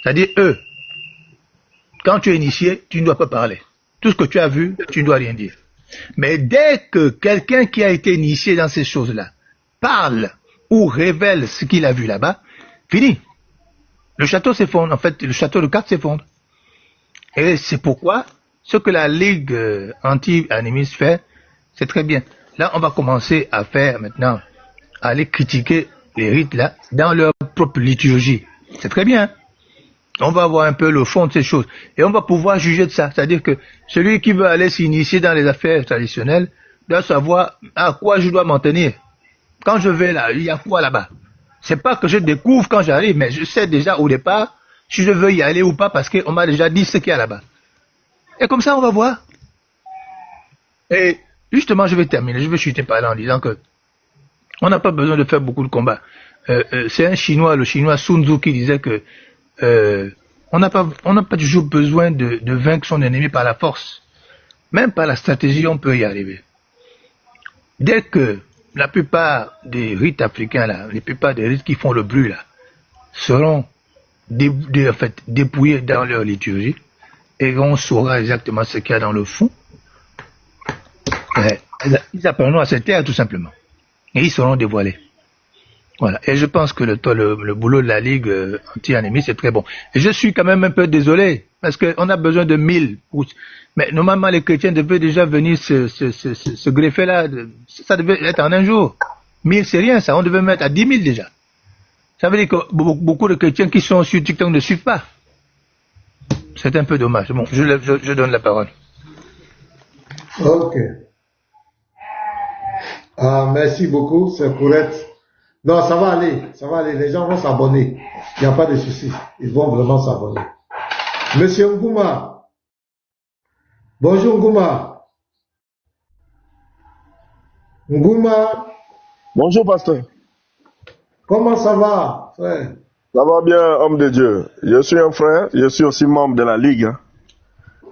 C'est-à-dire, quand tu es initié, tu ne dois pas parler. Tout ce que tu as vu, tu ne dois rien dire. Mais dès que quelqu'un qui a été initié dans ces choses-là parle ou révèle ce qu'il a vu là-bas, fini. Le château s'effondre. En fait, le château de cartes s'effondre. Et c'est pourquoi ce que la Ligue anti-animiste fait, c'est très bien. Là, on va commencer à faire maintenant, à aller critiquer les rites là dans leur propre liturgie. C'est très bien. On va voir un peu le fond de ces choses. Et on va pouvoir juger de ça. C'est-à-dire que celui qui veut aller s'initier dans les affaires traditionnelles doit savoir à quoi je dois m'en tenir. Quand je vais là, il y a quoi là-bas? C'est pas que je découvre quand j'arrive, mais je sais déjà au départ si je veux y aller ou pas parce qu'on m'a déjà dit ce qu'il y a là-bas. Et comme ça, on va voir. Et justement, je vais terminer. Je vais chuter par là en disant que on n'a pas besoin de faire beaucoup de combats. C'est un Chinois, le Chinois Sun Tzu, qui disait que on n'a pas toujours besoin de vaincre son ennemi par la force. Même par la stratégie, on peut y arriver. Dès que la plupart des rites africains, là, la plupart des rites qui font le bruit, là, seront dépouillés dans leur liturgie, et on saura exactement ce qu'il y a dans le fond, ils apprendront à se taire tout simplement. Et ils seront dévoilés. Voilà. Et je pense que le boulot de la Ligue anti-animiste est très bon. Et je suis quand même un peu désolé, parce qu'on a besoin de 1000. Mais normalement, les chrétiens devaient déjà venir se greffer là. Ça devait être en un jour. 1000, c'est rien, ça. On devait mettre à 10 000 déjà. Ça veut dire que beaucoup de chrétiens qui sont sur TikTok ne suivent pas. C'est un peu dommage. Bon, je donne la parole. Ok. Merci beaucoup, c'est pour être... Non, ça va aller. Les gens vont s'abonner. Il n'y a pas de souci. Ils vont vraiment s'abonner. Monsieur Ngouma. Bonjour Ngouma. Ngouma. Bonjour pasteur. Comment ça va, frère? Ça va bien, homme de Dieu. Je suis un frère, je suis aussi membre de la Ligue.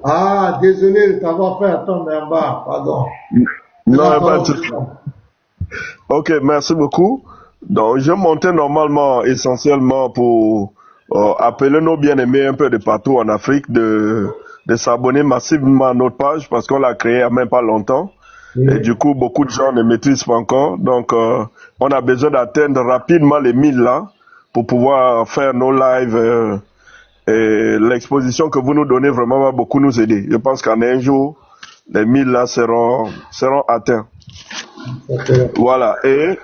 Ah, désolé de t'avoir fait attendre en bas, pardon. Non, pas de souci. Ok, merci beaucoup. Donc, je montais normalement, essentiellement pour appeler nos bien-aimés un peu de partout en Afrique de s'abonner massivement à notre page parce qu'on l'a créée il n'y a même pas longtemps. Et du coup, beaucoup de gens ne maîtrisent pas encore. Donc, on a besoin d'atteindre rapidement les 1000 là pour pouvoir faire nos lives. Et l'exposition que vous nous donnez vraiment va beaucoup nous aider. Je pense qu'en un jour, les 1000 là seront atteints. Voilà. Et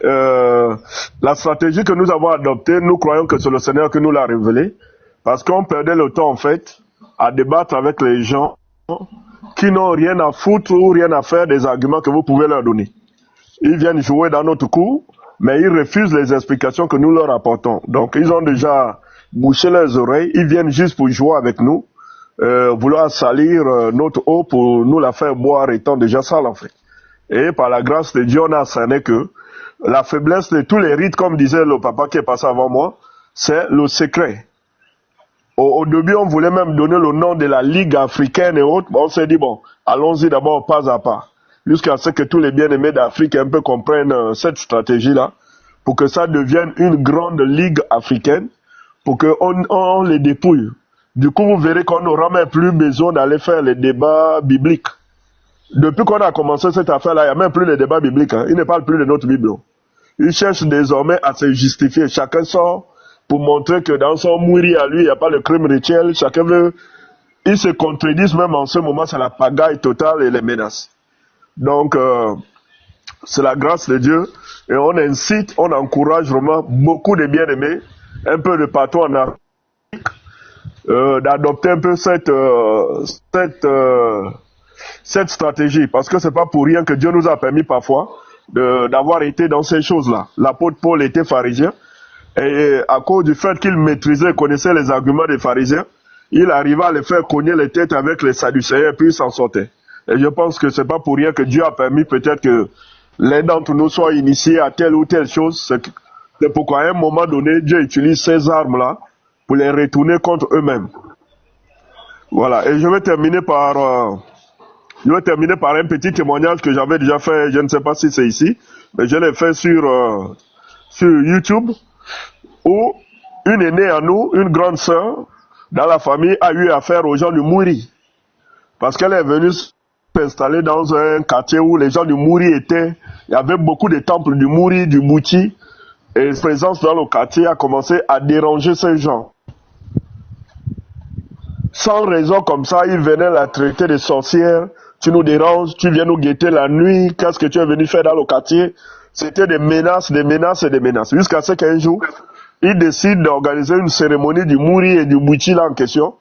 la stratégie que nous avons adoptée, nous croyons que c'est le Seigneur qui nous l'a révélé, parce qu'on perdait le temps en fait à débattre avec les gens qui n'ont rien à foutre ou rien à faire des arguments que vous pouvez leur donner. Ils viennent jouer dans notre cours, mais ils refusent les explications que nous leur apportons. Donc ils ont déjà bouché leurs oreilles, ils viennent juste pour jouer avec nous, vouloir salir notre eau pour nous la faire boire étant déjà sale en fait. Et par la grâce de Dieu, on a cerné que la faiblesse de tous les rites, comme disait le papa qui est passé avant moi, c'est le secret. Au début, on voulait même donner le nom de la Ligue africaine et autres. On s'est dit, bon, allons-y d'abord pas à pas, jusqu'à ce que tous les bien-aimés d'Afrique un peu comprennent cette stratégie-là, pour que ça devienne une grande Ligue africaine, pour qu'on les dépouille. Du coup, vous verrez qu'on n'aura même plus besoin d'aller faire les débats bibliques. Depuis qu'on a commencé cette affaire-là, il n'y a même plus de débat biblique. Ils ne parlent plus de notre Bible. Ils cherchent désormais à se justifier. Chacun sort pour montrer que dans son mourir à lui, il n'y a pas le crime rituel. Chacun veut ils se contredisent même en ce moment, c'est la pagaille totale et les menaces. Donc, c'est la grâce de Dieu et on incite, on encourage vraiment beaucoup de bien-aimés, un peu de partout en Afrique, d'adopter un peu cette stratégie, parce que c'est pas pour rien que Dieu nous a permis parfois d'avoir été dans ces choses-là. L'apôtre Paul était pharisien et à cause du fait qu'il maîtrisait et connaissait les arguments des pharisiens, il arriva à les faire cogner les têtes avec les sadducéens et puis il s'en sortait. Et je pense que c'est pas pour rien que Dieu a permis peut-être que l'un d'entre nous soit initié à telle ou telle chose. C'est pourquoi à un moment donné, Dieu utilise ces armes-là pour les retourner contre eux-mêmes. Voilà. Et je vais terminer par un petit témoignage que j'avais déjà fait. Je ne sais pas si c'est ici, mais je l'ai fait sur YouTube, où une aînée à nous, une grande sœur dans la famille, a eu affaire aux gens du Mouri. Parce qu'elle est venue s'installer dans un quartier où les gens du Mouri étaient. Il y avait beaucoup de temples du Mouri, du Bouti. Et sa présence dans le quartier a commencé à déranger ces gens. Sans raison comme ça, ils venaient la traiter de sorcière. Tu nous déranges, tu viens nous guetter la nuit. Qu'est-ce que tu es venu faire dans le quartier? C'était des menaces, des menaces et des menaces. Jusqu'à ce qu'un jour, ils décident d'organiser une cérémonie du Mouri et du Bouti là en question,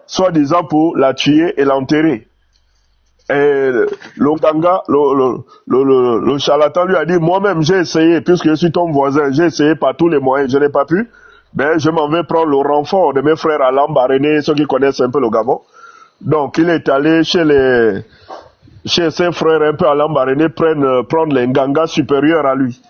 soi-disant pour la tuer et l'enterrer. Et le ganga, le charlatan lui a dit, moi-même j'ai essayé, puisque je suis ton voisin, j'ai essayé par tous les moyens, je n'ai pas pu. Ben, je m'en vais prendre le renfort de mes frères à Lambaréné, ceux qui connaissent un peu le Gabon. Donc, il est allé chez ses frères un peu à Lambaréné prendre les gangas supérieurs à lui.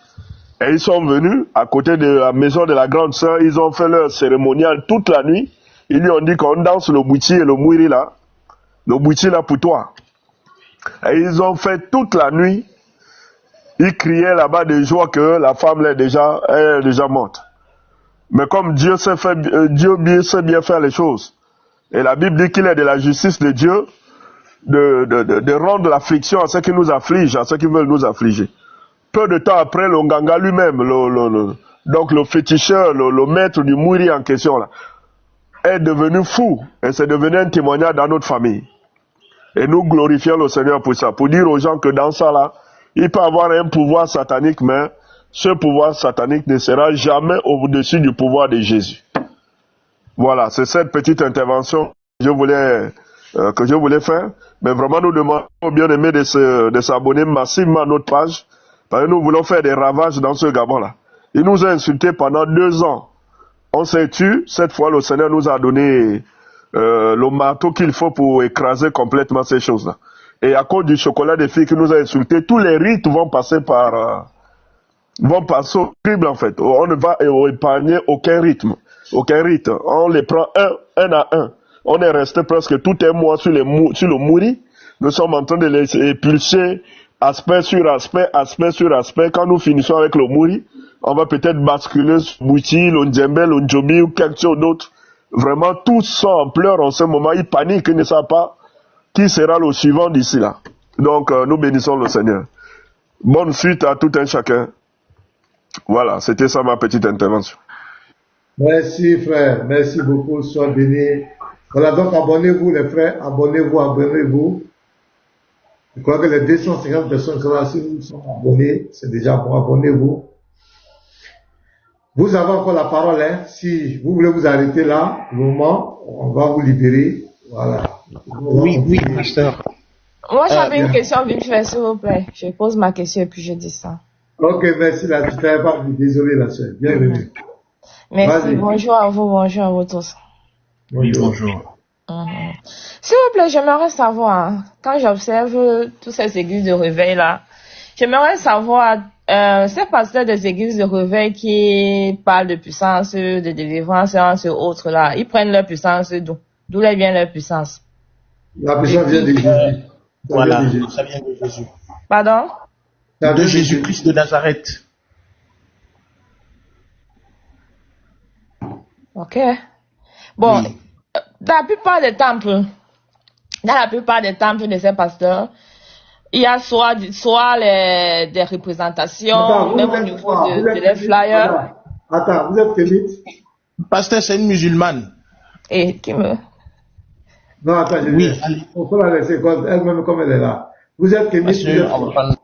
Et ils sont venus à côté de la maison de la grande sœur, ils ont fait leur cérémonial toute la nuit. Ils lui ont dit qu'on danse le Bouti et le Mouiri là. Le Bouti là pour toi. Et ils ont fait toute la nuit. Ils criaient là-bas de joie que la femme est déjà morte. Mais comme Dieu sait bien faire les choses. Et la Bible dit qu'il est de la justice de Dieu de rendre l'affliction à ceux qui nous affligent, à ceux qui veulent nous affliger. Peu de temps après, le Nganga lui-même, donc le féticheur, le maître du Mouri en question là, est devenu fou. Et c'est devenu un témoignage dans notre famille. Et nous glorifions le Seigneur pour ça, pour dire aux gens que dans ça là, il peut avoir un pouvoir satanique, mais ce pouvoir satanique ne sera jamais au-dessus du pouvoir de Jésus. Voilà, c'est cette petite intervention que je voulais faire. Mais vraiment, nous demandons aux bien-aimés de s'abonner massivement à notre page, parce que nous voulons faire des ravages dans ce Gabon-là. Il nous a insultés pendant 2 ans. On s'est tué. Cette fois, le Seigneur nous a donné le marteau qu'il faut pour écraser complètement ces choses-là. Et à cause du chocolat des filles qui nous a insultés, tous les rites vont passer au crible en fait. On ne va épargner aucun rite. On les prend un à un. On est resté presque tout un mois sur le Mouri. Nous sommes en train de les épulser aspect sur aspect, aspect sur aspect. Quand nous finissons avec le Mouri, on va peut-être basculer sur Bouti, le Ndjembe, le Ndjobi ou quelque chose d'autre. Vraiment, tous sont en pleurs en ce moment. Ils paniquent, ils ne savent pas qui sera le suivant d'ici là. Donc, nous bénissons le Seigneur. Bonne suite à tout un chacun. Voilà, c'était ça ma petite intervention. Merci frère, merci beaucoup, sois béni. Voilà, donc abonnez-vous les frères, abonnez-vous. Je crois que les 250 personnes qui sont abonnées, c'est déjà bon, abonnez-vous. Vous avez encore la parole, hein. Si vous voulez vous arrêter là, le moment, on va vous libérer. Voilà. Oui, pasteur. Moi, j'avais une question vite fait, s'il vous plaît. Je pose ma question et puis je dis ça. Ok, merci, là, tu t'avais pas vu. Désolé, la soeur. Bienvenue. Merci, bonjour à vous tous. Oui, bonjour. S'il vous plaît, j'aimerais savoir, quand j'observe toutes ces églises de réveil là, j'aimerais savoir, ces pasteurs des églises de réveil qui parlent de puissance, de délivrance et autres là, ils prennent leur puissance d'où? D'où vient leur puissance? La puissance vient de Jésus. Voilà, ça vient de Jésus. Pardon? De Jésus-Christ de Nazareth. Ok. Bon, oui. Dans la plupart des temples de ces pasteurs, il y a soit des représentations, même au niveau de les flyers. Attends, vous êtes kémite? Pasteur, c'est une musulmane. Et qui me... Non, attends, Oui, allez. on peut la laisser elle-même comme elle est là. Vous êtes Parce Kémy, que on va pas-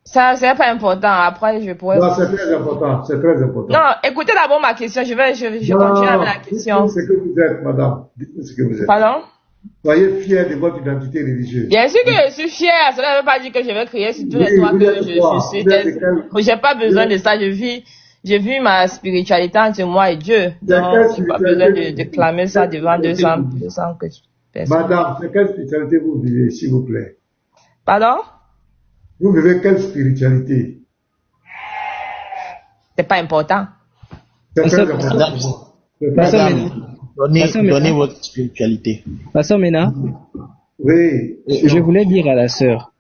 Ça, c'est pas important. Après, je pourrais non, vous... c'est très important, c'est très important. Non, écoutez d'abord ma question. Je continue avec la question. Dites-nous ce que vous êtes, madame. Dites-nous ce que vous êtes. Pardon? Soyez fiers de votre identité religieuse. Bien sûr que je suis fière. Cela ne veut pas dire que je vais crier sur tous les Oui, toits vous que êtes je quoi? suis. Vous êtes de quel- J'ai pas besoin de ça. J'ai vu ma spiritualité entre moi et Dieu. De Donc, quelle j'ai pas besoin de spiritualité clamer ça devant 200 personnes. Madame, c'est quelle spiritualité vous vivez, s'il vous plaît? Pardon? Vous vivez quelle spiritualité? C'est pas important. C'est très Pasteur, important. Madame, C'est très Pasteur important. Mena. donnez, Pasteur Mena. donnez votre spiritualité. Pasteur Mena, Oui. je voulais dire à la sœur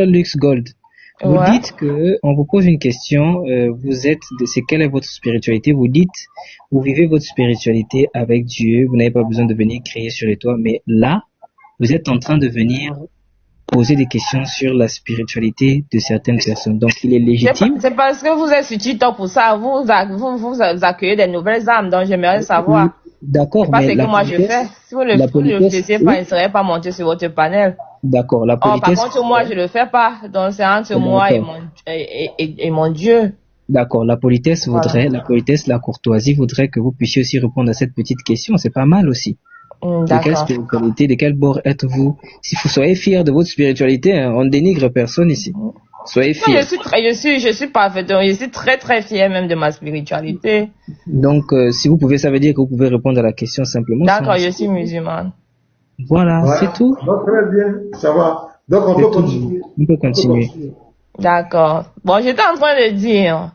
Lux Gold, vous Ouais. dites que on vous pose une question, c'est quelle est votre spiritualité? Vous dites, vous vivez votre spiritualité avec Dieu, vous n'avez pas besoin de venir crier sur les toits, mais là, vous êtes en train de venir poser des questions sur la spiritualité de certaines personnes. Donc, il est légitime. C'est parce que vous êtes sur TikTok pour ça. Vous accueillez des nouvelles âmes, donc j'aimerais savoir. D'accord, C'est pas ce mais que moi je fais. Si vous ne la le faisiez pas, oui. il ne serait pas monté sur votre panel. D'accord, la Oh, par politesse. contre, moi, je le fais pas. Donc, c'est entre D'accord. moi et mon Dieu. D'accord, la politesse Voilà. la courtoisie voudrait que vous puissiez aussi répondre à cette petite question. C'est pas mal aussi. De quelle D'accord. spiritualité, de quel bord êtes-vous? Si vous soyez fiers de votre spiritualité, hein, on dénigre personne ici. Soyez Non, fiers. je suis parfaitement, je suis très, très fier même de ma spiritualité. Donc, si vous pouvez, ça veut dire que vous pouvez répondre à la question simplement. D'accord, sans- je suis musulmane. Voilà, Voilà. c'est tout. Donc, très bien, ça va. Donc, on C'est peut tout. continuer. On peut continuer. D'accord. Bon, j'étais en train de dire,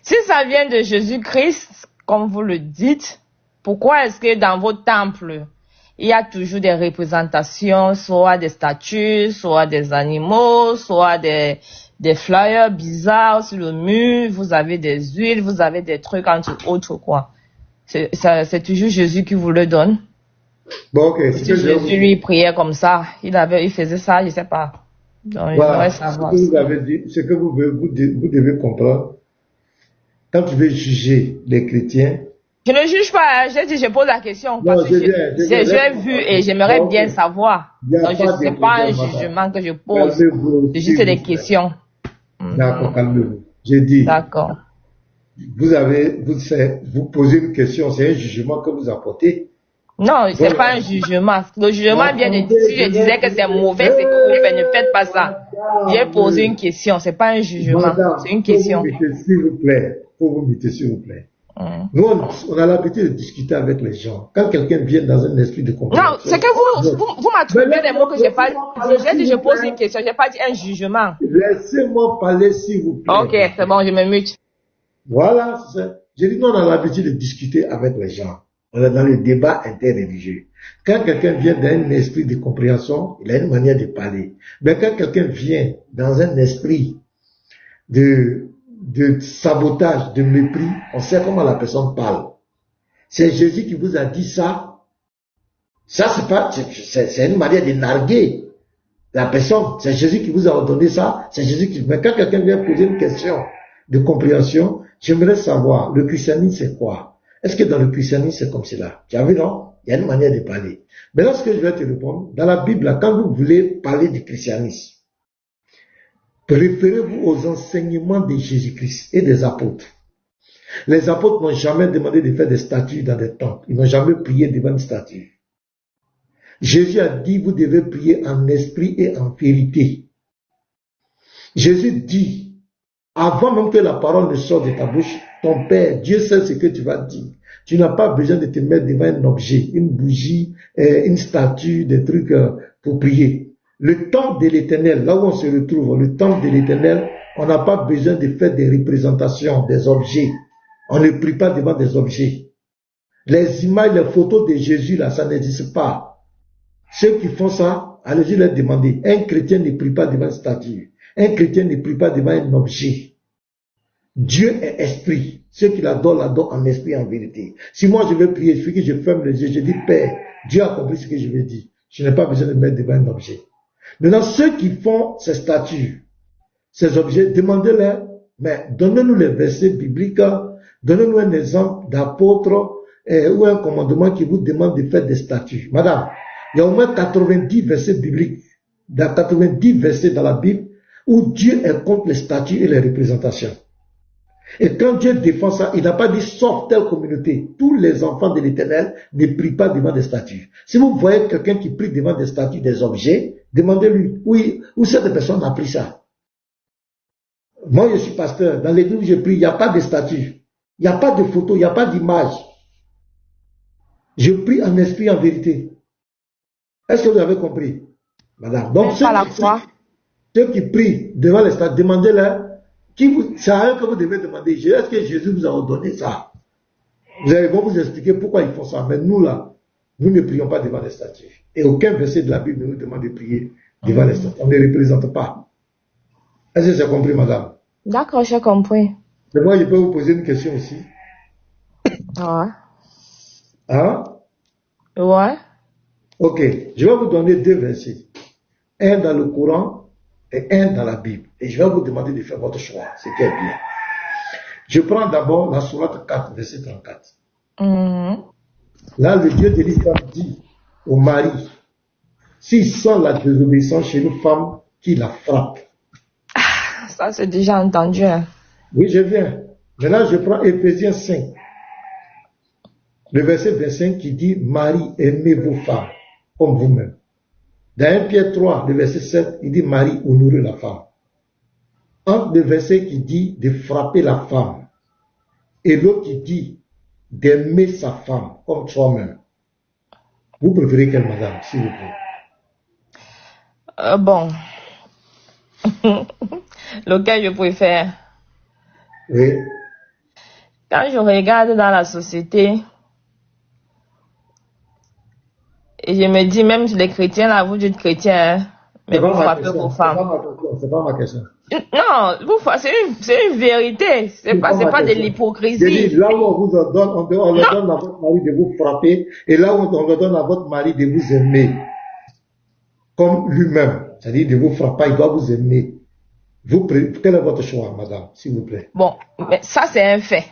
si ça vient de Jésus-Christ, comme vous le dites, pourquoi est-ce que dans vos temples, il y a toujours des représentations, soit des statues, soit des animaux, soit des flyers bizarres sur le mur, vous avez des huiles, vous avez des trucs entre autres, quoi. C'est toujours Jésus qui vous le donne. Bon, ok. Si Jésus, lui, priait comme ça, il faisait ça, je sais pas. Donc, il Voilà. devrait Ce savoir. que vous avez dit, ce que vous devez comprendre, quand tu veux juger les chrétiens, Je ne juge pas, hein. J'ai dit, je pose la question parce non, que j'ai j'ai vu et j'aimerais Ok. bien savoir. Il y a Donc, pas de c'est pas un problème, jugement que je pose. calmez-vous, C'est s'il juste vous des plaît. questions. D'accord, calmez-vous. J'ai dit, D'accord. vous posez une question, c'est un jugement que vous apportez. Non, c'est Voilà. pas un jugement. Le jugement vient de, si je disais que c'est mauvais, c'est que vous faites, ne faites pas ça. J'ai posé une question, c'est pas un jugement, Madame, c'est une question. S'il vous plaît, faut vous mettez, s'il vous plaît. Nous, on a l'habitude de discuter avec les gens. Quand quelqu'un vient dans un esprit de compréhension. Non, c'est que vous m'attribuez des mots que j'ai pas, j'ai dit, je pose une question, j'ai pas dit un jugement. Laissez-moi parler, s'il vous plaît. Ok, c'est bon, je me mute. Voilà, c'est ça. J'ai dit, nous, on a l'habitude de discuter avec les gens. On est dans le débat interreligieux. Quand quelqu'un vient d'un esprit de compréhension, il a une manière de parler. Mais quand quelqu'un vient dans un esprit de sabotage, de mépris, on sait comment la personne parle. C'est Jésus qui vous a dit ça. Ça, c'est une manière de narguer la personne. C'est Jésus qui vous a ordonné ça. C'est Jésus qui, mais quand quelqu'un vient poser une question de compréhension, j'aimerais savoir, le christianisme c'est quoi? Est-ce que dans le christianisme c'est comme cela? Tu as vu, non? Il y a une manière de parler. Mais lorsque je vais te répondre, dans la Bible, là, quand vous voulez parler du christianisme, référez-vous aux enseignements de Jésus-Christ et des apôtres. Les apôtres n'ont jamais demandé de faire des statues dans des temples. Ils n'ont jamais prié devant une statue. Jésus a dit, vous devez prier en esprit et en vérité. Jésus dit, avant même que la parole ne sorte de ta bouche, ton Père, Dieu sait ce que tu vas dire. Tu n'as pas besoin de te mettre devant un objet, une bougie, une statue, des trucs pour prier. Le temple de l'Éternel, là où on se retrouve, le temple de l'Éternel, on n'a pas besoin de faire des représentations, des objets. On ne prie pas devant des objets. Les images, les photos de Jésus, là, ça n'existe pas. Ceux qui font ça, allez-y leur demander. Un chrétien ne prie pas devant une statue. Un chrétien ne prie pas devant un objet. Dieu est esprit. Ceux qui l'adorent en esprit et en vérité. Si moi je veux prier, il suffit que je ferme les yeux, je dis Père, Dieu a compris ce que je veux dire. Je n'ai pas besoin de me mettre devant un objet. Maintenant, ceux qui font ces statues, ces objets, demandez-leur, mais donnez-nous les versets bibliques, donnez-nous un exemple d'apôtre, ou un commandement qui vous demande de faire des statuts. Madame, il y a au moins 90 versets bibliques, 90 versets dans la Bible où Dieu est contre les statuts et les représentations. Et quand Dieu défend ça, il n'a pas dit sauf telle communauté. Tous les enfants de l'Éternel ne prient pas devant des statues. Si vous voyez quelqu'un qui prie devant des statues, des objets, demandez-lui, oui, où cette personne a pris ça? Moi, je suis pasteur. Dans l'église où je prie, il n'y a pas de statues. Il n'y a pas de photos, il n'y a pas d'image. Je prie en esprit, en vérité. Est-ce que vous avez compris, madame? Donc, ceux qui prient devant les statues, demandez-leur. C'est à eux que vous devez demander. Est-ce que Jésus vous a ordonné ça? Vous allez vous expliquer pourquoi ils font ça. Mais nous là, nous ne prions pas devant les statues. Et aucun verset de la Bible ne nous demande de prier devant les statues. On ne les représente pas. Est-ce que c'est compris, madame? D'accord, j'ai compris. Mais moi, je peux vous poser une question aussi. Ouais. Hein? Ouais. Ok. Je vais vous donner 2 versets. Un dans le Coran et un dans la Bible. Et je vais vous demander de faire votre choix. C'est qui est bien. Je prends d'abord la sourate 4, verset 34. Là, le Dieu de l'Islam dit au mari, s'il sent la désobéissance chez une femme, qui la frappe. Ça, c'est déjà entendu. Hein. Oui, je viens. Maintenant, je prends Éphésiens 5. Le verset 25 qui dit, Marie, aimez vos femmes comme vous-même. Dans 1 Pierre 3, le verset 7, il dit, Marie, honorez la femme. Entre le verset qui dit de frapper la femme et l'autre qui dit d'aimer sa femme comme soi-même, vous préférez quelle, madame, s'il vous plaît? Bon. Lequel je préfère? Oui. Quand je regarde dans la société, et je me dis, même les chrétiens, là, vous dites chrétiens, hein, mais vous frappez vos femmes. C'est pas ma question. Non, c'est une vérité. C'est pas de l'hypocrisie. Là où on vous ordonne, on ordonne à votre mari de vous frapper, et là où on ordonne à votre mari de vous aimer, comme lui-même, c'est-à-dire de vous frapper, il doit vous aimer. Quel est votre choix, madame, s'il vous plaît? Bon, mais ça c'est un fait.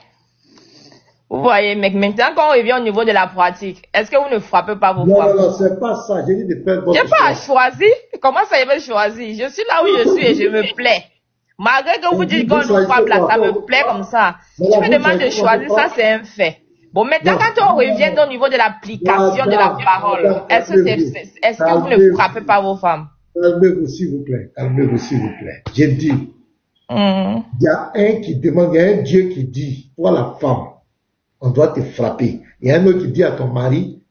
Vous voyez, mais maintenant quand on revient au niveau de la pratique, est-ce que vous ne frappez pas vos femmes? Non, c'est pas ça. J'ai dit de faire votre choix. J'ai pas choisi. Comment ça, je vais choisir? Je suis là où je suis et je me plais. Malgré que vous dites qu'on nous frappe là, ça me plaît comme ça. Je me demande de choisir, ça c'est un fait. Bon, maintenant quand on revient au niveau de l'application de la parole, est-ce que vous ne frappez pas vos femmes? Calmez-vous, s'il vous plaît. Calmez-vous, s'il vous plaît. J'ai dit, il y a un qui demande, il y a un Dieu qui dit, toi la femme, on doit te frapper. Il y a un autre qui dit à ton mari,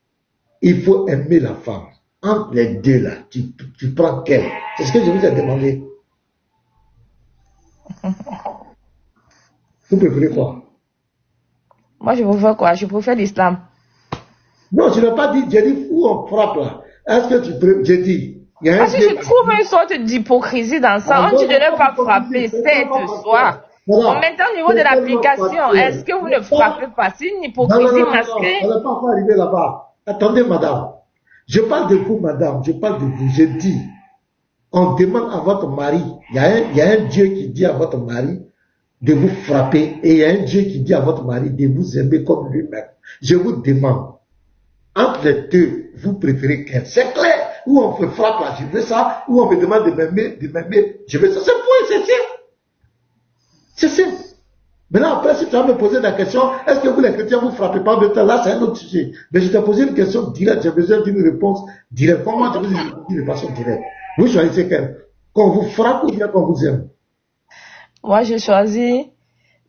il faut aimer la femme. Entre les deux là, tu prends quelle? C'est ce que je vous ai demandé. Vous préférez quoi? Moi, je préfère quoi? Je préfère l'islam. Non, je n'ai pas dit, j'ai dit où on frappe là. Est-ce que tu préfères? J'ai dit. Parce que je trouve une sorte d'hypocrisie dans ça. On dit de ne pas frapper, c'est soit. Bon, maintenant, au niveau de l'application, est-ce que vous ne frappez pas? C'est une hypocrisie masquée. On n'est pas arrivé là-bas. Attendez, madame. Je parle de vous, madame. Je parle de vous. Je dis, on demande à votre mari. Il y a un Dieu qui dit à votre mari de vous frapper. Et il y a un Dieu qui dit à votre mari de vous aimer comme lui-même. Je vous demande, entre les deux, vous préférez quel? C'est clair. Ou on me frappe là, je veux ça. Ou on me demande de m'aimer, je veux ça. C'est fou, c'est simple. C'est simple. Maintenant, après, si tu vas me poser la question, est-ce que vous les chrétiens, vous ne frappez pas de temps? Là, c'est un autre sujet. Mais je t'ai posé une question directe, j'ai besoin d'une réponse directe. Comment je vous ai de façon directe? Vous choisissez quelle? Qu'on vous frappe ou bien qu'on vous aime? Moi, je choisis.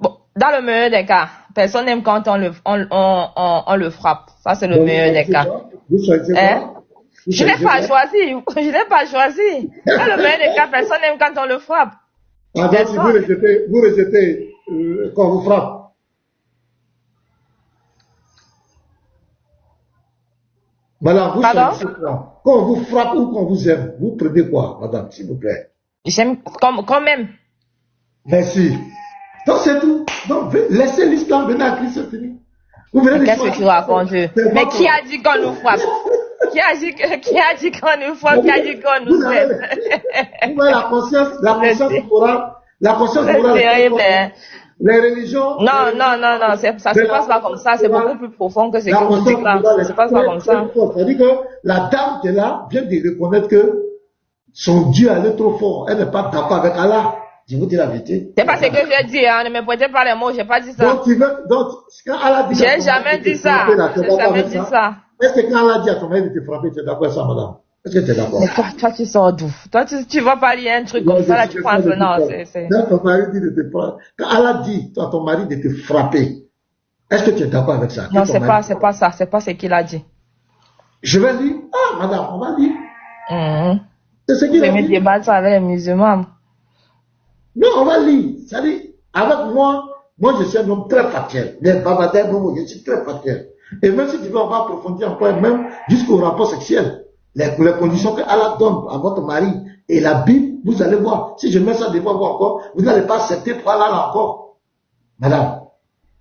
Bon, dans le meilleur des cas, personne n'aime quand on le frappe. Ça, c'est le meilleur des cas. Vous choisissez quoi? Je n'ai pas choisi. Je n'ai pas choisi. Dans le meilleur des cas, personne n'aime quand on le frappe. Ah, donc, si vous rejetez quand vous frappe. Madame, vous choisissez quoi? Quand on vous frappe ou qu'on vous aime, vous prenez quoi, madame, s'il vous plaît? J'aime quand même. Merci. Donc c'est tout. Donc laissez l'islam venir à Christ, c'est fini. Vous venez. Qu'est-ce que tu racontes? Mais qui a dit qu'on nous frappe? Qui a dit qu'on nous frappe? Qui a dit qu'on nous aime? Vous voyez la conscience La conscience C'est morale est très terrible, forte. hein. Les religions. Non, ça se passe pas comme ça. C'est beaucoup plus profond que ce que vous dites là. Ça se passe pas comme ça. C'est-à-dire que la dame qui est là vient de reconnaître que son Dieu allait trop fort. Elle n'est pas d'accord avec Allah. Je vous dis la vérité. C'est pas ce que j'ai dit, hein. Ne me prêtez pas les mots, j'ai pas dit ça. Donc, quand Allah dit. J'ai jamais dit ça. J'ai jamais dit ça. Est-ce que quand Allah dit à ton mari de te frapper, tu es d'accord avec ça, madame? Est-ce que tu es d'accord? Mais toi, tu sors d'où? Toi, tu vas pas lire un truc comme ça, là, tu prends un peu. Non, c'est. Quand ton mari dit de te frapper, quand Allah dit à ton mari de te frapper, est-ce que tu es d'accord avec ça? Non, c'est pas ça. C'est pas ce qu'il a dit. Je vais lire. Ah, madame, on va lire. C'est ce qu'il a dit. Je vais débattre ça avec les musulmans. Non, on va lire. C'est-à-dire, avec moi, je suis un homme très factuel. Les babadins, je suis très factuel. Et même si tu veux, on va approfondir encore, même jusqu'au rapport sexuel. Les conditions que Allah donne à votre mari et la Bible, vous allez voir. Si je mets ça devant vous encore, vous n'allez pas accepter pour Allah là encore. Madame,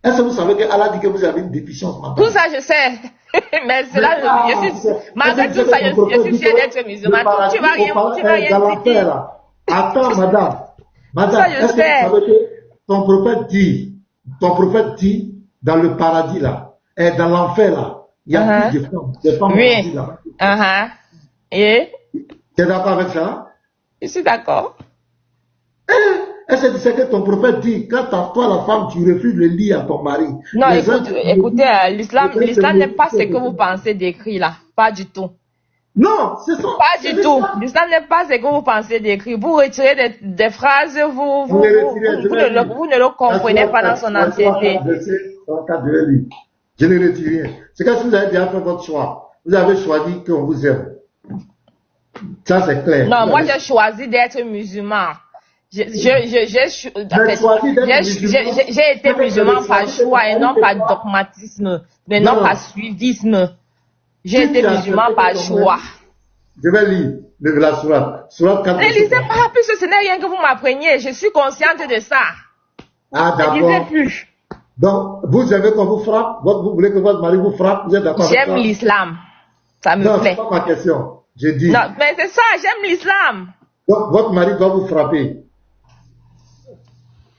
est-ce que vous savez que Allah dit que vous avez une déficience mentale? Tout ça, je sais. Mais c'est là, malgré tout ça, je suis fier d'être musulman. Tu vas rien citer. Attends, madame, est-ce que vous savez que ton prophète dit, dans le paradis là, et dans l'enfer là, il y a plus de femmes oui. Là. Et? Tu es d'accord avec ça? Je suis d'accord. Est-ce que c'est que ton prophète dit, quand toi la femme, tu refuses le lit à ton mari? Non, écoutez, l'islam n'est pas ce que vous pensez décrit là. Pas du tout. Non, c'est ça. Pas du tout. L'islam n'est pas ce que vous pensez décrit. Vous retirez des phrases, vous ne le comprenez pas dans son entièreté. Je ne retire rien. C'est quand vous avez déjà fait votre choix. Vous avez choisi qu'on vous aime. Ça, c'est clair. Non, moi, j'ai choisi d'être musulman. J'ai été musulman par choix et non par dogmatisme, mais non par suivisme. J'ai été musulman par choix. Je vais lire la sourate. Ne lisez pas, puisque ce n'est rien que vous m'appreniez. Je suis consciente de ça. Ah, d'accord. Ne lisez plus. Donc, vous aimez qu'on vous frappe? Vous voulez que votre mari vous frappe? Vous êtes d'accord avec ça? J'aime l'islam. Ça me plaît. Non, c'est pas ma question. J'ai dit. Non, mais c'est ça, j'aime l'islam. Donc, votre mari doit vous frapper.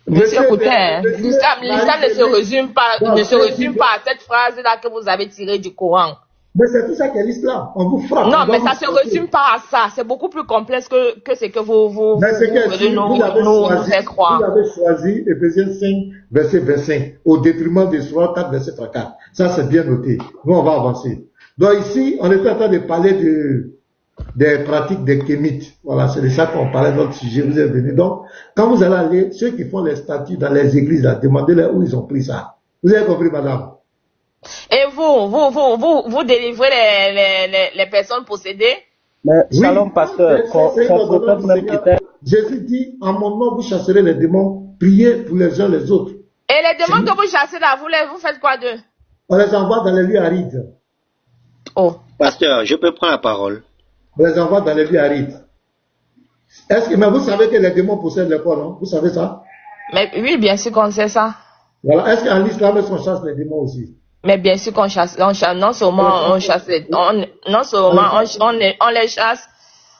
Monsieur, écoutez, l'islam ne se résume pas à cette phrase-là que vous avez tirée du Coran. Mais c'est tout ça qu'est l'islam. On vous frappe. Non, mais ça ne se résume pas à ça. C'est beaucoup plus complexe que ce que vous nous faites croire. Vous avez choisi Ephésiens 5, verset 25, au détriment de Sourate 4, verset 34. Ça, c'est bien noté. Nous, on va avancer. Donc ici, on est en train de parler des pratiques des kémites. Voilà, c'est de ça qu'on parlait dans notre sujet. Vous êtes venus. Donc, quand vous allez aller, ceux qui font les statuts dans les églises, là, demandez-leur où ils ont pris ça. Vous avez compris, madame? Et vous délivrez les personnes possédées? Mais, shalom, pasteur. Jésus dit, en mon nom, vous chasserez les démons, priez pour les uns les autres. Et les démons que vous chassez là, vous faites quoi d'eux? On les envoie dans les lieux arides. Oh. Pasteur, je peux prendre la parole. On les envoie dans les lieux arides. Mais vous savez que les démons possèdent le corps, non? Vous savez ça? Mais oui, bien sûr qu'on sait ça. Voilà. Est-ce qu'en islam, est-ce qu'on chasse les démons aussi? Mais bien sûr qu'on chasse, non seulement on chasse, on les chasse,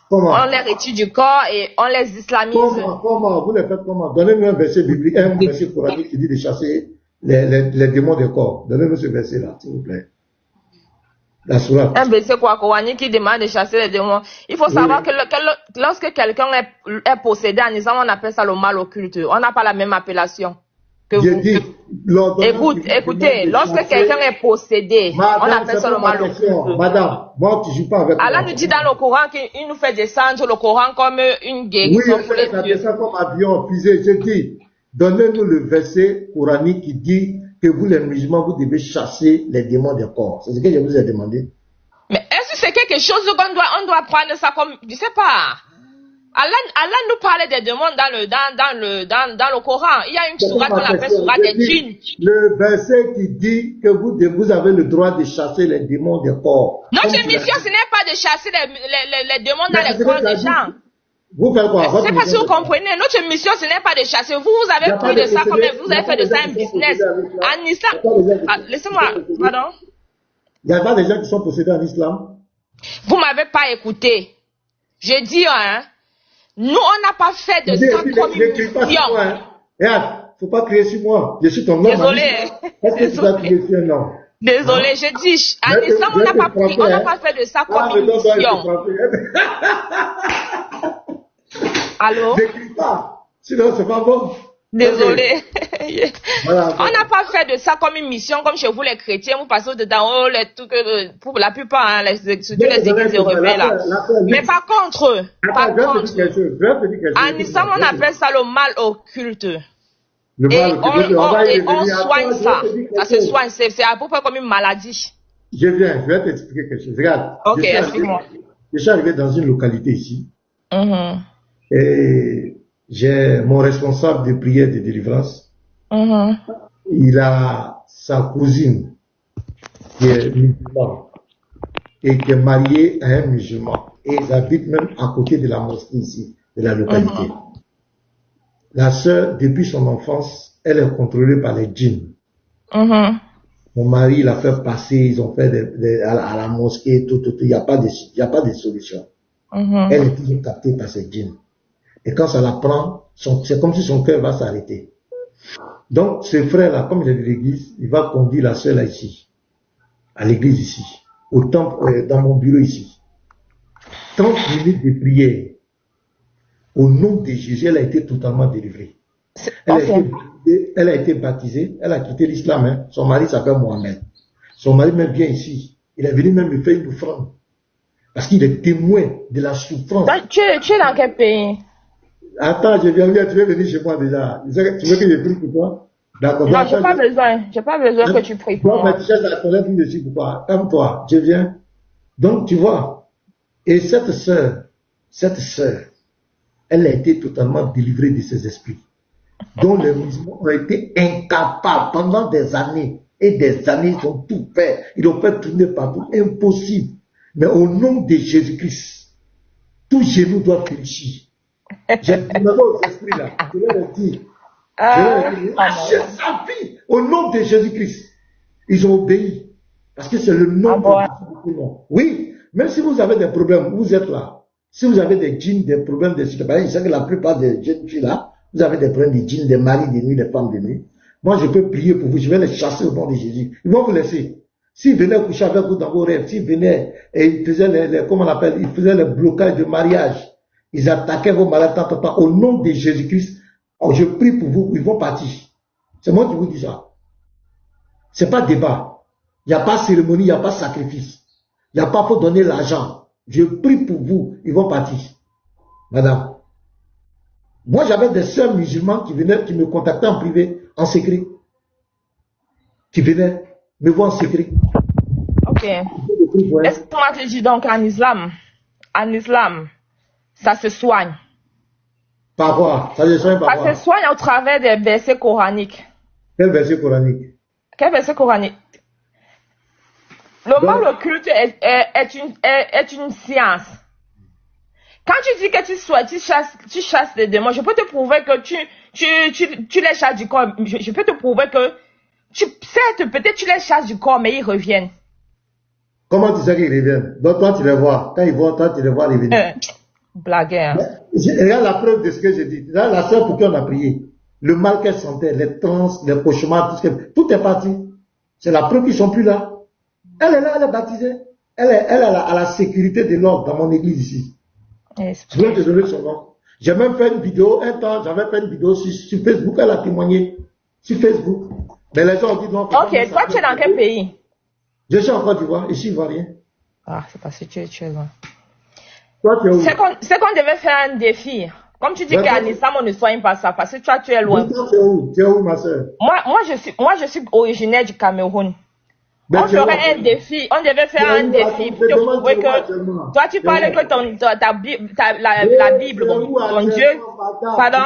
comment? On les retire du corps et on les islamise. Comment? Vous les faites comment? Donnez-nous un verset biblique, un verset coranique qui dit de chasser les démons du corps. Donnez-nous ce verset-là, s'il vous plaît. La sourate. Un verset coranique qui demande de chasser les démons. Il faut savoir que lorsque quelqu'un est possédé en islam, on appelle ça le mal occulte. On n'a pas la même appellation. Écoutez, lorsque quelqu'un est possédé, on appelle ça le mal occulte. Madame, moi, tu ne joues pas avec moi. Allah nous dit dans le Coran qu'il nous fait descendre le Coran comme une guérison pour les dieux. Oui, comme avion, fusée. Je dis, donnez-nous le verset coranique qui dit que vous, les musulmans, vous devez chasser les démons des corps. C'est ce que je vous ai demandé. Mais est-ce que c'est quelque chose qu'on doit prendre ça comme, je ne sais pas. Allah nous parlait des démons dans le Coran. Il y a une sourate qu'on appelle sourate des djinns. Le verset qui dit que vous avez le droit de chasser les démons des corps. Notre mission, ce n'est pas de chasser les démons dans les corps des gens. Vous faites quoi? C'est pas si vous comprenez. Notre mission, ce n'est pas de chasser. Vous avez pris de ça comme vous avez fait de ça un business. En islam. Laissez-moi, pardon. Il n'y a pas des gens qui sont possédés en islam? Vous m'avez pas écouté. Je dis, Nous, on n'a pas fait de ça comme une mission. Regarde, faut pas crier sur moi. Je suis ton homme. Désolé. Est-ce que tu vas crier sur un homme? Désolé, je dis, en islam, on n'a pas fait de ça comme une mission. Allô? Ne crie pas, sinon c'est pas bon. Désolé. Voilà. On n'a pas fait de ça comme une mission, comme chez vous les chrétiens, vous passez dedans, oh, les trucs, pour la plupart, hein, surtout les églises de réveil là. Mais par contre, en islam, on appelle ça le mal occulte. Et on soigne ça. Ça se soigne, c'est à peu près comme une maladie. Je vais t'expliquer quelque chose. Regarde. Ok, explique-moi. Je suis arrivé dans une localité ici. Et j'ai mon responsable de prière de délivrance. Il a sa cousine qui est musulmane et qui est mariée à un musulman. Et ils habitent même à côté de la mosquée ici, de la localité. La sœur, depuis son enfance, elle est contrôlée par les djinns. Mon mari l'a fait passer, ils ont fait à la mosquée, tout. Il n'y a pas de solution. Elle est toujours captée par ces djinns. Et quand ça la prend, c'est comme si son cœur va s'arrêter. Donc, ce frère-là, comme il est de l'église, il va conduire la sœur là ici, à l'église ici, au temple, dans mon bureau ici. 30 minutes de prière. Au nom de Jésus, elle a été totalement délivrée. Elle a été baptisée, elle a quitté l'islam. Hein. Son mari s'appelle Mohamed. Son mari même vient ici. Il est venu même lui faire une offrande. Parce qu'il est témoin de la souffrance. Tu es dans quel pays? Attends, tu veux venir chez moi déjà. Tu veux que je prie pour toi? D'accord. Non, j'ai pas besoin. J'ai pas besoin que tu pries pour moi. Tu cherches à connaître une dessus pour toi. Calme-toi, je viens. Donc, tu vois. Et cette sœur, elle a été totalement délivrée de ses esprits, dont les musulmans ont été incapables pendant des années et des années, ils ont tout fait, ils ont fait tourner partout, impossible. Mais au nom de Jésus-Christ, tout genou doit fléchir. J'ai demandé aux esprits là, je leur ai dit, lâchez sa vie au nom de Jésus-Christ. Ils ont obéi, parce que c'est le nom de Jésus. Oui, même si vous avez des problèmes, vous êtes là. Si vous avez des djinns, des problèmes de séparation, je sais que la plupart des jeunes filles là, vous avez des problèmes de djinns, des maris de nuit, des femmes de nuit. Moi, je peux prier pour vous, je vais les chasser au nom de Jésus. Ils vont vous laisser. S'ils venaient coucher avec vous dans vos rêves, s'ils venaient et ils faisaient comment on appelle, ils faisaient le blocage de mariage, ils attaquaient vos mariages, au nom de Jésus-Christ, je prie pour vous, ils vont partir. C'est moi qui vous dis ça. C'est pas débat. Il n'y a pas cérémonie, il n'y a pas sacrifice. Il n'y a pas faut donner l'argent. Je prie pour vous, ils vont partir. Madame. Moi, j'avais des sœurs musulmanes qui venaient, qui me contactaient en privé, en secret. Qui venaient me voir en secret. Ok. Est-ce que moi te dis donc en islam, ça se soigne. Par quoi? Ça se soigne par quoi? Ça se soigne au travers des versets coraniques. Quel verset coranique? Quel verset coranique? Le mal occulte est une science. Quand tu dis que tu chasses les démons, je peux te prouver que tu les chasses du corps. Je peux te prouver que peut-être tu les chasses du corps, mais ils reviennent. Comment tu sais qu'ils reviennent? Donc toi tu les vois. Quand ils voient, toi tu les vois revenir. Blague. Hein. Regarde la preuve de ce que je dis. Là, la sœur pour qui on a prié. Le mal qu'elle sentait, les trans, les cauchemars, tout est parti. C'est la preuve qu'ils sont plus là. Elle est là, elle est baptisée. Elle est à la sécurité de l'ordre dans mon église ici. Je vais te donner son nom. J'ai même fait une vidéo, un temps, j'avais fait une vidéo sur Facebook, elle a témoigné. Sur Facebook. Mais les gens ont dit non. Ok, toi tu es dans quel pays? Je suis en Côte d'Ivoire, ici ivoirien. Ah, c'est parce que tu es loin. Toi tu es où? C'est qu'on devait faire un défi. Comme tu dis qu'en islam on ne soigne pas ça, parce que toi tu es loin. Toi tu es où? Tu es où ma soeur? Moi je suis originaire du Cameroun. On ferait un défi, on devait faire un défi pour te prouver que toi tu parles que la Bible, ton Dieu, pardon?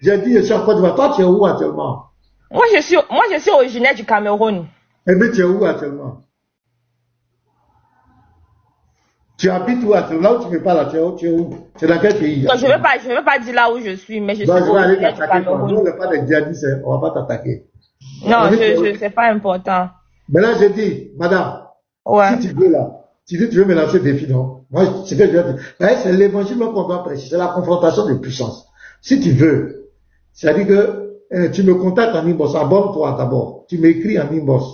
J'ai dit je suis en Côte d'Ivoire, toi tu es où actuellement? Moi je suis originaire du Cameroun. Et mais tu es où actuellement? Tu habites où actuellement? Là où tu me parles, tu es où? Tu es dans quel pays? Non, je veux pas dire là où je suis, mais je suis originaire du Cameroun. Nous on n'est pas des djihadistes, on va pas t'attaquer. Non, c'est pas important. Mais là, je dis, madame, si tu veux là, Tu dis, tu veux me lancer des défi, non? Moi, ce que je veux dire, c'est l'évangile qu'on doit prêcher, c'est la confrontation de puissance. Si tu veux, c'est-à-dire que tu me contactes en inbox, abonne-toi d'abord. Tu m'écris en inbox.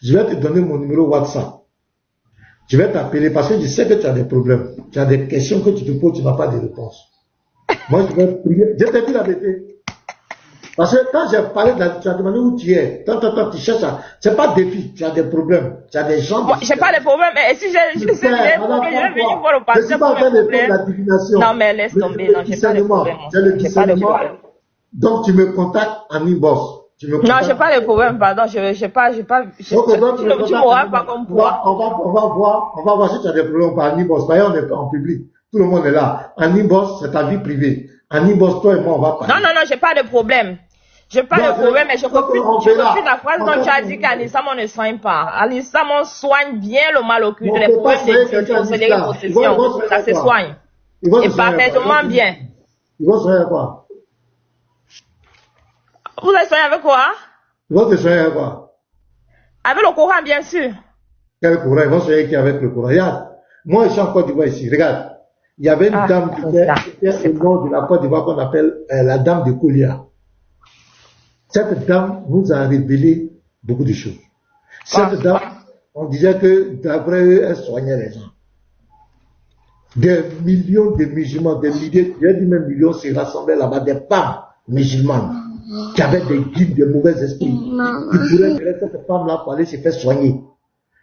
Je vais te donner mon numéro WhatsApp. Je vais t'appeler parce que je sais que tu as des problèmes. Tu as des questions que tu te poses, tu n'as pas de réponse. Moi, je vais prier. Je t'ai dit la vérité. Parce que quand j'ai parlé tu as demandé où tu es. Tu cherches ça. C'est pas défi. Tu as des problèmes. Tu as des gens. Moi, j'ai pas de problème. Mais si je vais venir voir le pasteur pour mes problèmes. Non, mais laisse tomber. Non, j'ai pas de problème. J'ai pas de problème. Donc, tu me contactes en inbox. Non, j'ai pas de problème, pardon. J'ai pas. Tu m'auras pas comme poids. On va voir si tu as des problèmes par inbox. D'ailleurs, on est en public. Tout le monde est là. En inbox, c'est ta vie privée. En inbox, toi et moi, on va parler. Non, j'ai pas de problème. J'ai pas de problème, mais je refuse la phrase dont tu as dit qu'à l'islam on ne soigne pas. À l'islam on soigne bien le mal occulte, les problèmes de possession, ça se soigne. Et parfaitement bien. Ils vont soigner quoi? Vous allez soigner avec quoi? Ils vont te soigner avec quoi? Avec le Coran, bien sûr. Quel Coran? Ils vont soigner qui avec le Coran? Regarde, moi je suis en Côte d'Ivoire ici, regarde. Il y avait une dame qui était au nord de la Côte d'Ivoire qu'on appelle la dame de Koulia. Cette dame nous a révélé beaucoup de choses. Cette dame, on disait que d'après eux, elle soignait les gens. Des millions de musulmans, des milliers, je dis même millions, se rassemblaient là-bas, des femmes musulmanes qui avaient des guides, des mauvais esprits, qui pourraient gérer cette femme-là pour aller se faire soigner.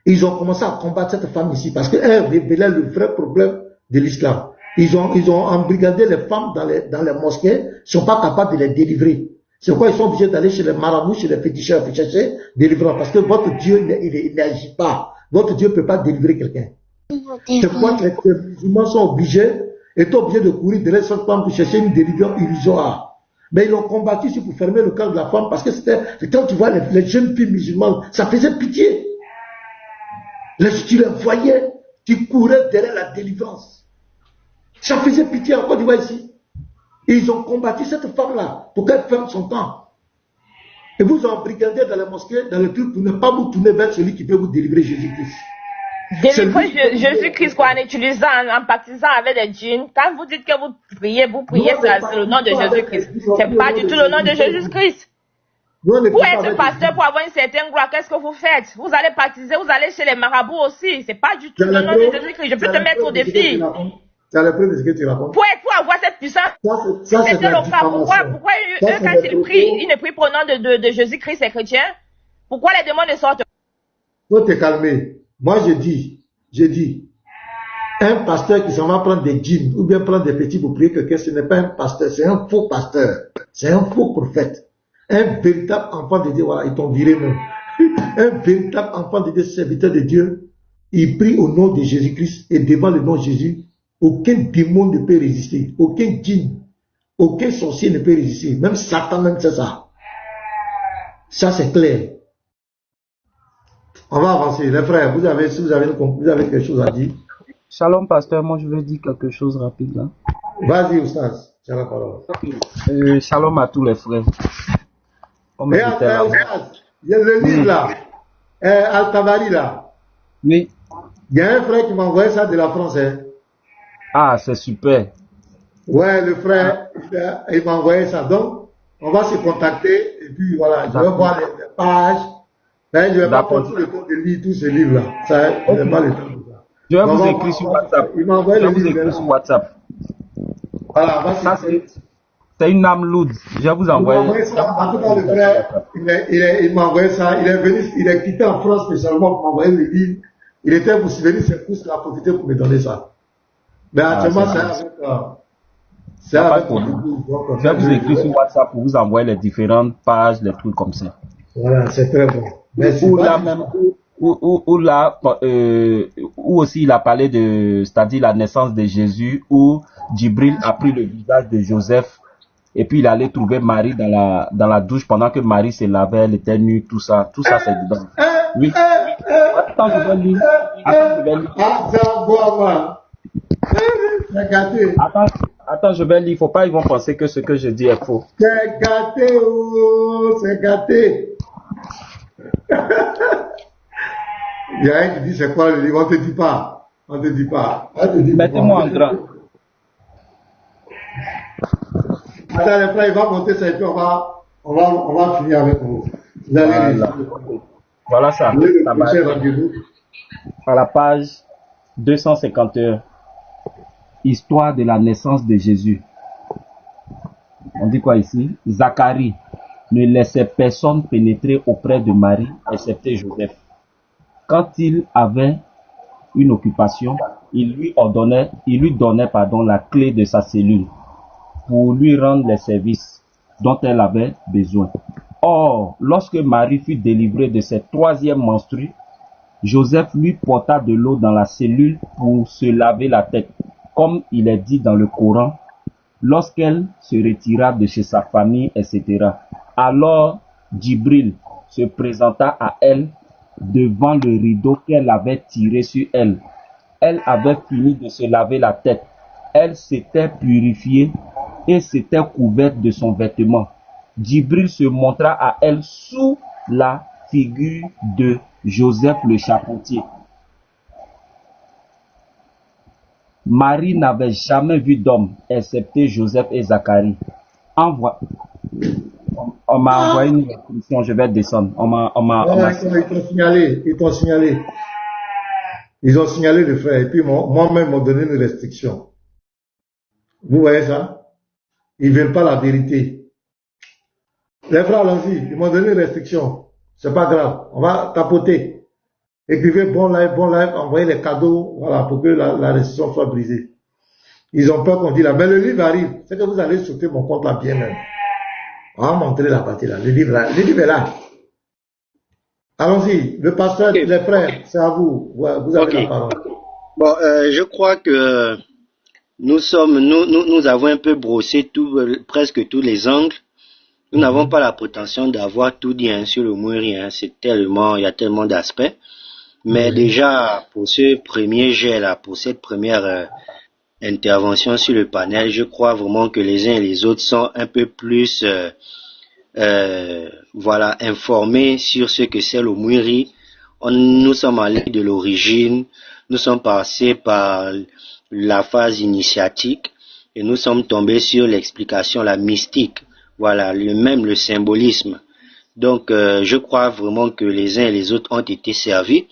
Ils ont commencé à combattre cette femme ici parce qu'elle révélait le vrai problème de l'islam. Ils ont embrigadé les femmes dans les mosquées, ils ne sont pas capables de les délivrer. C'est pourquoi ils sont obligés d'aller chez les marabouts, chez les féticheurs, pour chercher délivrance. Parce que votre Dieu, il n'agit pas. Votre Dieu ne peut pas délivrer quelqu'un. C'est pourquoi les musulmans sont obligés, étaient obligés de courir derrière cette femme pour chercher une délivrance illusoire. Mais ils ont combattu ici pour fermer le cœur de la femme parce que c'était, quand tu vois les jeunes filles musulmanes, ça faisait pitié. Tu les voyais, tu courais derrière la délivrance. Ça faisait pitié encore d'y voir ici. Et ils ont combattu cette femme-là pour qu'elle ferme son camp. Et vous ont brigandé dans les mosquées, dans le truc, pour ne pas vous tourner vers celui qui peut vous délivrer, Jésus-Christ. Délivrer Jésus-Christ en utilisant, en baptisant avec des djinns. Quand vous dites que vous priez c'est le nom de Jésus-Christ. C'est pas du tout le nom de Jésus-Christ. Pour être pasteur, pour avoir une certaine gloire, qu'est-ce que vous faites? Vous allez baptiser, vous allez chez les marabouts aussi. C'est pas du tout le nom de Jésus-Christ. Je peux te mettre au défi. C'est la preuve de ce que tu racontes. Pour avoir cette puissance, c'est le cas. Pourquoi eux, quand ils prient, ils ne prient pas au nom de Jésus-Christ, les chrétiens? Pourquoi les démons ne sortent pas? Faut te calmer. Moi, je dis, un pasteur qui s'en va prendre des djinns ou bien prendre des petits pour prier quelqu'un, ce n'est pas un pasteur, c'est un faux pasteur. C'est un faux prophète. Un véritable enfant de Dieu, voilà, ils t'ont viré même. Un véritable enfant de Dieu, serviteur de Dieu, il prie au nom de Jésus-Christ et devant le nom de Jésus. Aucun démon ne peut résister. Aucun djinn, aucun sorcier ne peut résister. Même Satan, même c'est ça. Ça, c'est clair. On va avancer. Les frères, vous avez quelque chose à dire? Shalom, pasteur. Moi, je veux dire quelque chose rapide là. Vas-y, Oustaz. Tu as la parole. Shalom à tous les frères. Oustaz, il y a le livre là. Al-Tabari là. Oui. Il y a un frère qui m'a envoyé ça de la France. Hein. Ah, c'est super. Ouais, le frère, il m'a envoyé ça. Donc, on va se contacter et puis voilà, je vais voir les pages. Mais je ne vais pas prendre tout le temps de lire tous ces livres-là. Ça, je n'ai pas le temps de ça. Je vais vous écrire sur WhatsApp. Il m'a envoyé le livre sur WhatsApp. Voilà, c'est une âme lourde. Je vais vous envoyer. En tout cas, le frère, il m'a envoyé ça. Il est venu, il est quitté en France spécialement pour m'envoyer le livre. Il était pour souvenir ses courses, il a profité pour me donner ça. Mais actuellement, c'est avec je vais vous écrire sur WhatsApp pour vous envoyer les différentes pages, les trucs comme ça. Voilà, c'est très bon. Merci. Où aussi il a parlé c'est-à-dire la naissance de Jésus, où Djibril a pris le visage de Joseph et puis il allait trouver Marie dans la douche pendant que Marie se lavait, elle était nue, tout ça c'est dedans. Oui. Attends, je vais lire. Attends, je vais lire. Il faut pas, ils vont penser que ce que je dis est faux. C'est gâté, c'est gâté. Il y a un qui dit c'est quoi le livre, on te dit pas. On ne te dit pas. On te dit Mettez-moi en grand. Attends, les frères, il va monter ça et puis on va finir avec vous. Vous allez Voilà ça. Ça va à la page 251. Histoire de la naissance de Jésus. On dit quoi ici? Zacharie ne laissait personne pénétrer auprès de Marie, excepté Joseph. Quand il avait une occupation, il lui donnait la clé de sa cellule pour lui rendre les services dont elle avait besoin. Or, lorsque Marie fut délivrée de ses 3e menstrues, Joseph lui porta de l'eau dans la cellule pour se laver la tête, comme il est dit dans le Coran, lorsqu'elle se retira de chez sa famille, etc. Alors, Djibril se présenta à elle devant le rideau qu'elle avait tiré sur elle. Elle avait fini de se laver la tête. Elle s'était purifiée et s'était couverte de son vêtement. Djibril se montra à elle sous la figure de Joseph le charpentier. Marie n'avait jamais vu d'homme, excepté Joseph et Zacharie. On m'a envoyé une instruction, je vais descendre. Ils t'ont signalé. Ils ont signalé le frère. Et puis moi-même, m'ont donné une restriction. Vous voyez ça? Ils ne veulent pas la vérité. Les frères, allons-y. Ils m'ont donné une restriction. C'est pas grave. On va tapoter. Écrivez bon live, envoyez les cadeaux, voilà, pour que la restriction soit brisée. Ils ont peur qu'on dise là. Mais le livre arrive. C'est que vous allez sauter mon compte là bien même. On va montrer la partie là. Le livre est là. Allons-y. Le pasteur, les frères, c'est à vous. Vous avez la parole. Bon, je crois que nous avons un peu brossé presque tous les angles. Nous n'avons pas la prétention d'avoir tout dit sur le Mouri. Il y a tellement d'aspects. Mais déjà, pour ce premier jet là, pour cette première intervention sur le panel, je crois vraiment que les uns et les autres sont un peu plus informés sur ce que c'est le Mouri. Nous sommes allés de l'origine, nous sommes passés par la phase initiatique et nous sommes tombés sur l'explication, la mystique, voilà, même le symbolisme. Donc, je crois vraiment que les uns et les autres ont été servis.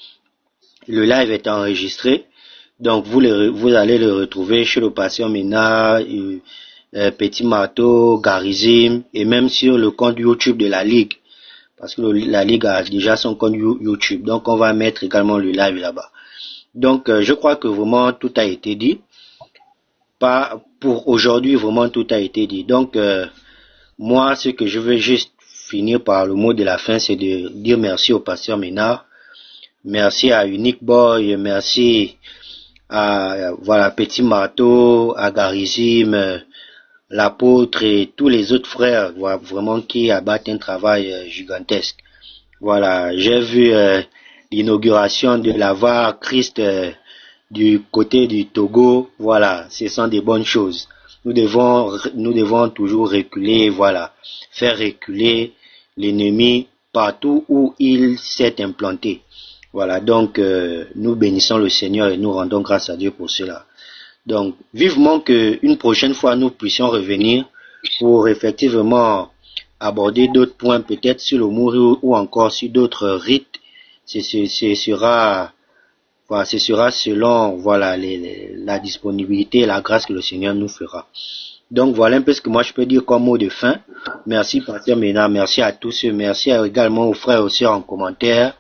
Le live est enregistré, donc vous allez le retrouver chez le pasteur Ménard, Petit Marteau, Garizim, et même sur le compte YouTube de la Ligue, parce que la Ligue a déjà son compte YouTube, donc on va mettre également le live là-bas. Donc je crois que vraiment tout a été dit. Pas pour aujourd'hui, vraiment tout a été dit. Donc moi, ce que je veux juste finir par le mot de la fin, c'est de dire merci au pasteur Ménard. Merci à Unique Boy, merci à Petit Marteau, à Garizim, l'apôtre et tous les autres frères, vraiment qui abattent un travail gigantesque. Voilà, j'ai vu l'inauguration de la VAR Christ du côté du Togo. Voilà, ce sont des bonnes choses. Nous devons toujours reculer, faire reculer l'ennemi partout où il s'est implanté. Voilà, donc nous bénissons le Seigneur et nous rendons grâce à Dieu pour cela. Donc, vivement qu'une prochaine fois nous puissions revenir pour effectivement aborder d'autres points, peut-être sur le Mouri ou encore sur d'autres rites. Ce sera selon la disponibilité et la grâce que le Seigneur nous fera. Donc voilà un peu ce que moi je peux dire comme mot de fin. Merci Pasteur Ménard, merci à tous ceux, merci également aux frères aussi en commentaire.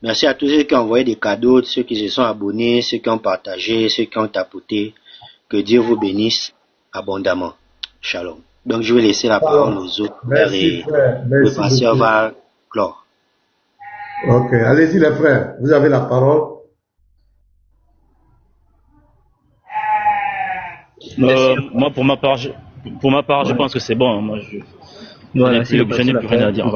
Merci à tous ceux qui ont envoyé des cadeaux, ceux qui se sont abonnés, ceux qui ont partagé, ceux qui ont tapoté. Que Dieu vous bénisse abondamment. Shalom. Donc je vais laisser la parole aux autres. Merci, frère. Merci le pasteur va clore. Ok, allez-y les frères, vous avez la parole. Moi pour ma part, je pense que c'est bon. Moi je n'ai plus rien à dire.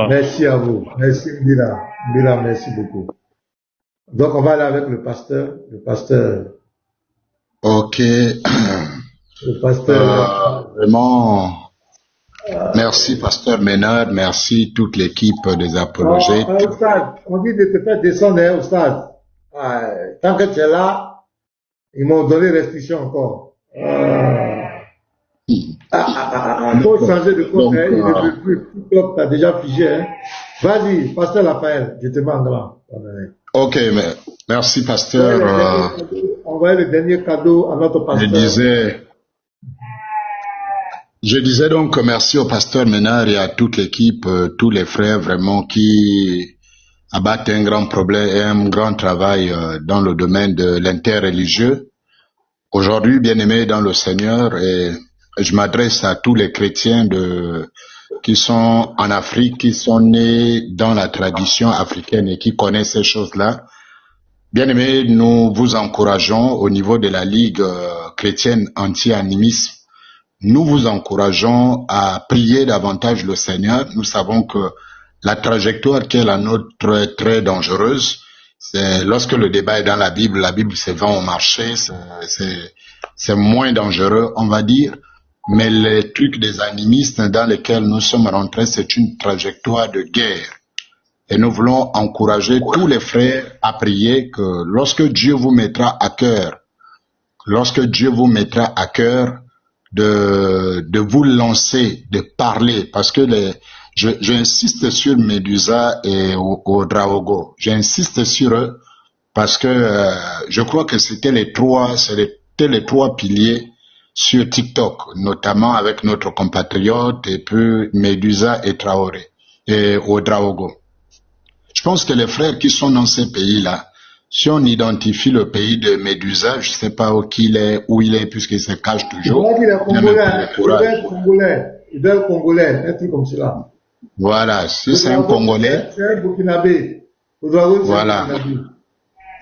Merci à vous. Merci Mila, merci beaucoup. Donc on va aller avec le pasteur. Ok. Le pasteur. Vraiment. Merci pasteur Ménard, merci toute l'équipe des apologètes. Au stade, on dit de te faire descendre au stade. Tant que tu es là, ils m'ont donné restriction encore. Il faut changer de compte, il ne veut plus. TikTok, t'as déjà figé. Hein. Vas-y, pasteur Raphaël, je te mets en grand. Ok, mais merci, pasteur. Envoyez le dernier cadeau à notre pasteur. Je disais donc merci au pasteur Ménard et à toute l'équipe, tous les frères vraiment qui abattent un grand problème et un grand travail dans le domaine de l'interreligieux. Aujourd'hui, bien-aimés dans le Seigneur, et je m'adresse à tous les chrétiens qui sont en Afrique, qui sont nés dans la tradition africaine et qui connaissent ces choses-là. Bien-aimés, nous vous encourageons au niveau de la Ligue chrétienne anti-animisme. Nous vous encourageons à prier davantage le Seigneur. Nous savons que la trajectoire qui est la nôtre est très dangereuse. C'est lorsque le débat est dans la Bible se vend au marché, c'est moins dangereux, on va dire. Mais les trucs des animistes dans lesquels nous sommes rentrés, c'est une trajectoire de guerre. Et nous voulons encourager tous les frères à prier que lorsque Dieu vous mettra à cœur, de vous lancer, de parler, parce que j'insiste sur Medusa et Ouedraogo. J'insiste sur eux parce que je crois que c'était les trois piliers sur TikTok, notamment avec notre compatriote et puis Medusa et Traoré et Ouedraogo. Je pense que les frères qui sont dans ces pays-là, si on identifie le pays de Medusa, je ne sais pas où il est puisqu'il se cache toujours. Il est congolais, un truc comme cela. Voilà, si c'est un Congolais. C'est un Burkinabé.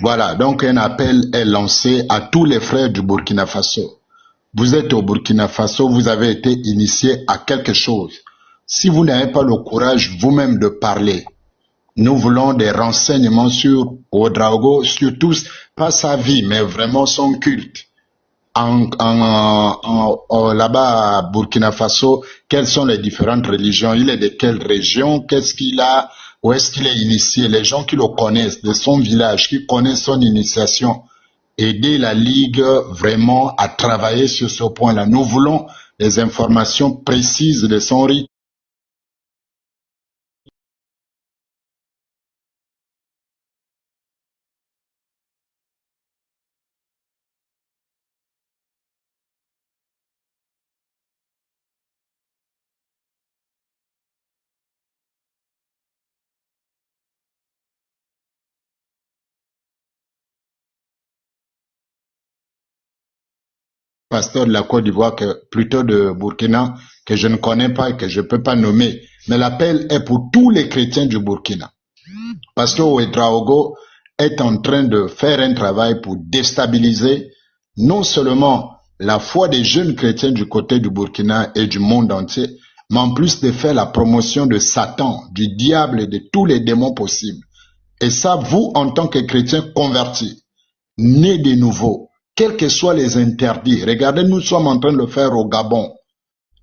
Voilà, donc un appel est lancé à tous les frères du Burkina Faso. Vous êtes au Burkina Faso, vous avez été initié à quelque chose. Si vous n'avez pas le courage vous-même de parler, nous voulons des renseignements sur Ouedraogo, sur tous, pas sa vie, mais vraiment son culte. Là-bas à Burkina Faso, quelles sont les différentes religions? Il est de quelle région? Qu'est-ce qu'il a? Où est-ce qu'il est initié? Les gens qui le connaissent, de son village, qui connaissent son initiation, aider la Ligue vraiment à travailler sur ce point-là. Nous voulons des informations précises de son rite. Pasteur de la Côte d'Ivoire, plutôt de Burkina, que je ne connais pas et que je ne peux pas nommer. Mais l'appel est pour tous les chrétiens du Burkina. Pasteur Ouedraogo est en train de faire un travail pour déstabiliser non seulement la foi des jeunes chrétiens du côté du Burkina et du monde entier, mais en plus de faire la promotion de Satan, du diable et de tous les démons possibles. Et ça, vous, en tant que chrétiens convertis, nés de nouveau, quels que soient les interdits, regardez, nous sommes en train de le faire au Gabon.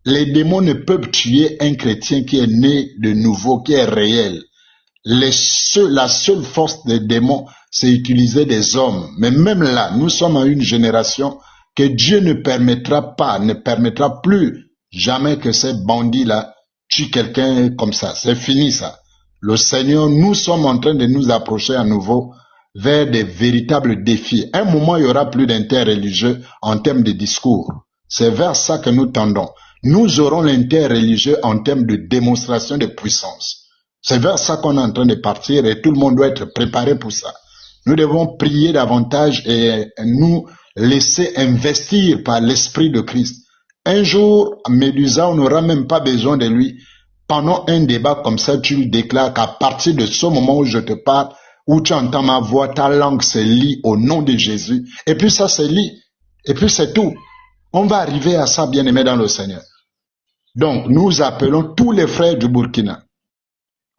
Les démons ne peuvent tuer un chrétien qui est né de nouveau, qui est réel. La seule force des démons, c'est utiliser des hommes. Mais même là, nous sommes à une génération que Dieu ne permettra plus jamais que ces bandits-là tuent quelqu'un comme ça. C'est fini ça. Le Seigneur, nous sommes en train de nous approcher à nouveau vers des véritables défis. À un moment, il y aura plus d'interreligieux en termes de discours. C'est vers ça que nous tendons. Nous aurons l'interreligieux en termes de démonstration de puissance. C'est vers ça qu'on est en train de partir et tout le monde doit être préparé pour ça. Nous devons prier davantage et nous laisser investir par l'Esprit de Christ. Un jour, Médusa, on n'aura même pas besoin de lui. Pendant un débat comme ça, tu lui déclares qu'à partir de ce moment où je te parle, où tu entends ma voix, ta langue se lie au nom de Jésus. Et puis ça se lie. Et puis c'est tout. On va arriver à ça, bien-aimés dans le Seigneur. Donc, nous appelons tous les frères du Burkina.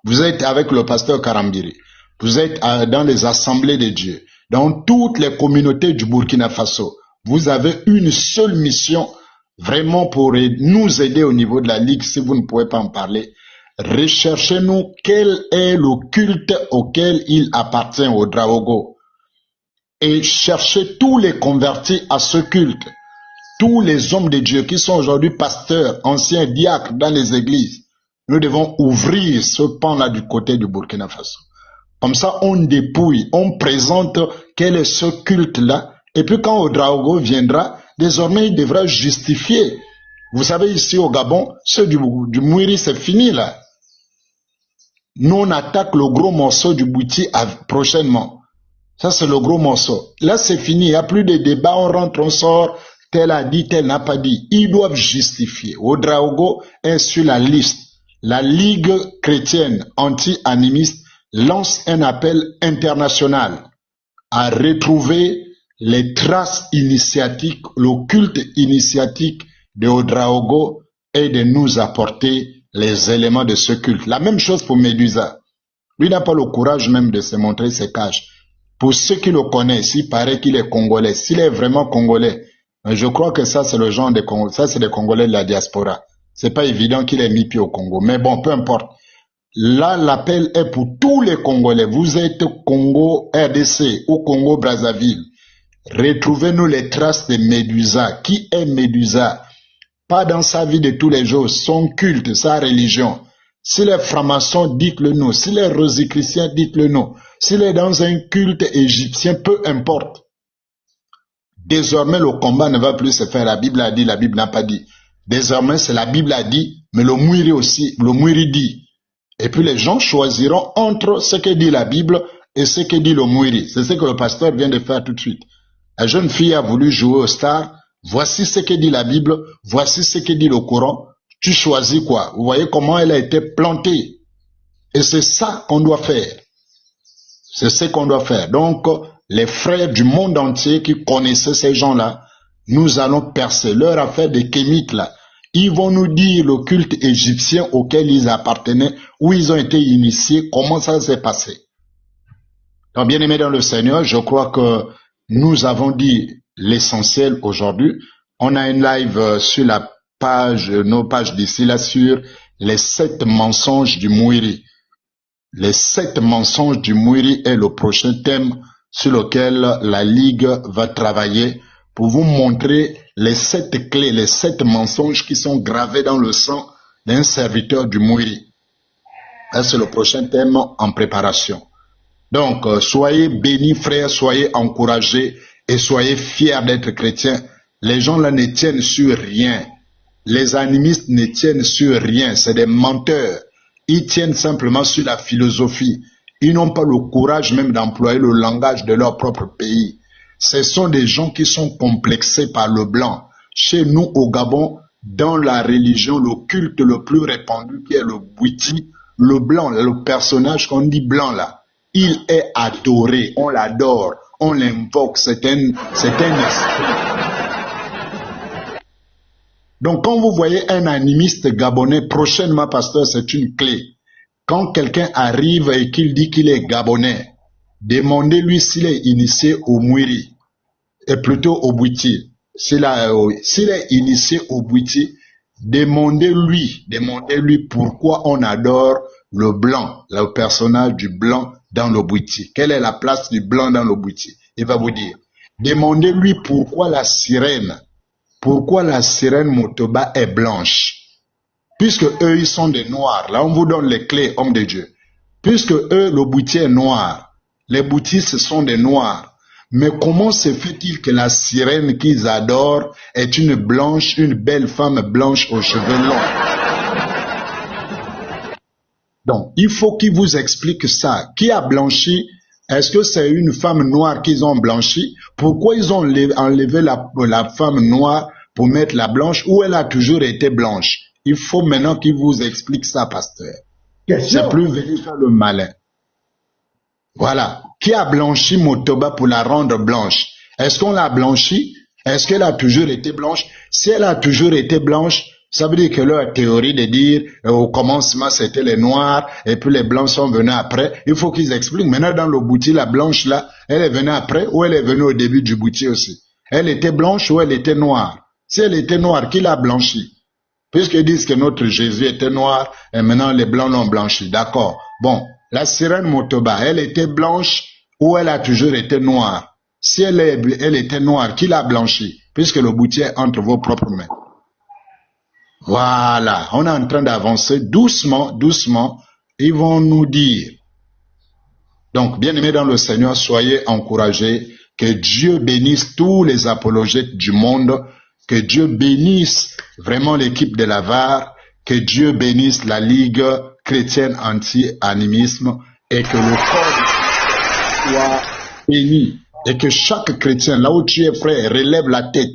Vous êtes avec le pasteur Karambiri. Vous êtes dans les assemblées de Dieu. Dans toutes les communautés du Burkina Faso. Vous avez une seule mission, vraiment pour nous aider au niveau de la Ligue, si vous ne pouvez pas en parler. Recherchez-nous quel est le culte auquel il appartient au Ouedraogo. et chercher tous les convertis à ce culte. Tous les hommes de Dieu qui sont aujourd'hui pasteurs, anciens diacres dans les églises, nous devons ouvrir ce pan-là du côté du Burkina Faso. Comme ça, on dépouille, on présente quel est ce culte-là. Et puis quand Ouedraogo viendra, désormais il devra justifier. Vous savez, ici au Gabon, ceux du Mouiri, c'est fini là. Nous, on attaque le gros morceau du Bouti prochainement. Ça, c'est le gros morceau. Là, c'est fini. Il n'y a plus de débat. On rentre, on sort. Tel a dit, tel n'a pas dit. Ils doivent justifier. Ouedraogo est sur la liste. La Ligue chrétienne anti-animiste lance un appel international à retrouver les traces initiatiques, le culte initiatique de Ouedraogo et de nous apporter les éléments de ce culte. La même chose pour Médusa. Lui n'a pas le courage même de se montrer ses caches. Pour ceux qui le connaissent, il paraît qu'il est congolais. S'il est vraiment congolais, je crois que ça c'est le genre de Congolais. Ça c'est des Congolais de la diaspora. C'est pas évident qu'il ait mis pied au Congo. Mais bon, peu importe. Là, l'appel est pour tous les Congolais. Vous êtes Congo RDC ou Congo Brazzaville. Retrouvez-nous les traces de Médusa. Qui est Médusa? Pas dans sa vie de tous les jours, son culte, sa religion. S'il est franc-maçon, dites-le nous. S'il est rosicrucien, dites-le nous. S'il est dans un culte égyptien, peu importe. Désormais, le combat ne va plus se faire. La Bible a dit, la Bible n'a pas dit. Désormais, c'est la Bible a dit, mais le Mouiri aussi, le Mouiri dit. Et puis les gens choisiront entre ce que dit la Bible et ce que dit le Mouiri. C'est ce que le pasteur vient de faire tout de suite. La jeune fille a voulu jouer au star. Voici ce que dit la Bible, voici ce que dit le Coran. Tu choisis quoi? Vous voyez comment elle a été plantée. Et c'est ça qu'on doit faire. C'est ce qu'on doit faire. Donc, les frères du monde entier qui connaissaient ces gens-là, nous allons percer leur affaire de kémites là. Ils vont nous dire le culte égyptien auquel ils appartenaient, où ils ont été initiés, comment ça s'est passé. Donc, bien aimés dans le Seigneur, je crois que nous avons dit l'essentiel aujourd'hui. On a une live sur la page, nos pages d'ici là, sur les 7 mensonges du Mouiri. Les 7 mensonges du Mouiri est le prochain thème sur lequel la Ligue va travailler pour vous montrer les 7 clés, les 7 mensonges qui sont gravés dans le sang d'un serviteur du Mouiri. C'est le prochain thème en préparation. Donc, soyez bénis frères, soyez encouragés et soyez fiers d'être chrétiens. Les gens là ne tiennent sur rien. Les animistes ne tiennent sur rien. C'est des menteurs. Ils tiennent simplement sur la philosophie. Ils n'ont pas le courage même d'employer le langage de leur propre pays. Ce sont des gens qui sont complexés par le blanc. Chez nous au Gabon, dans la religion, le culte le plus répandu qui est le Bouiti, le blanc, le personnage qu'on dit blanc là, il est adoré, on l'adore, on l'invoque, c'est un esprit. Donc quand vous voyez un animiste gabonais, prochainement pasteur, c'est une clé. Quand quelqu'un arrive et qu'il dit qu'il est gabonais, demandez-lui s'il est initié au Mouiri, et plutôt au Bouiti. S'il est initié au Bouiti, demandez-lui pourquoi on adore le blanc, le personnage du blanc dans le Bouiti. Quelle est la place du blanc dans le Bouiti? Il va vous dire. Demandez-lui pourquoi la sirène Motoba est blanche. Puisque eux, ils sont des noirs. Là, on vous donne les clés, homme de Dieu. Puisque eux, le Bouiti est noir. Les Boutis, ce sont des noirs. Mais comment se fait-il que la sirène qu'ils adorent est une blanche, une belle femme blanche aux cheveux longs? Donc, il faut qu'ils vous expliquent ça. Qui a blanchi? Est-ce que c'est une femme noire qu'ils ont blanchi? Pourquoi ils ont enlevé la femme noire pour mettre la blanche, où elle a toujours été blanche? Il faut maintenant qu'ils vous expliquent ça, pasteur. C'est plus venir faire le malin. Voilà. Qui a blanchi Motoba pour la rendre blanche? Est-ce qu'on l'a blanchie? Est-ce qu'elle a toujours été blanche? Si elle a toujours été blanche, ça veut dire que leur théorie de dire au commencement c'était les noirs et puis les blancs sont venus après, il faut qu'ils expliquent. Maintenant dans le Bouti, la blanche là, elle est venue après ou elle est venue au début du Bouti aussi? Elle était blanche ou elle était noire? Si elle était noire, qui l'a blanchie? Puisqu'ils disent que notre Jésus était noir et maintenant les blancs l'ont blanchi. D'accord. Bon, la sirène Motoba, elle était blanche ou elle a toujours été noire? Si elle était noire, qui l'a blanchie? Puisque le boutier est entre vos propres mains. Voilà, on est en train d'avancer doucement, doucement. Ils vont nous dire. Donc, bien-aimés dans le Seigneur, soyez encouragés. Que Dieu bénisse tous les apologètes du monde. Que Dieu bénisse vraiment l'équipe de la VAR. Que Dieu bénisse la Ligue chrétienne anti-animisme. Et que le corps soit béni. Et que chaque chrétien, là où tu es frère, relève la tête.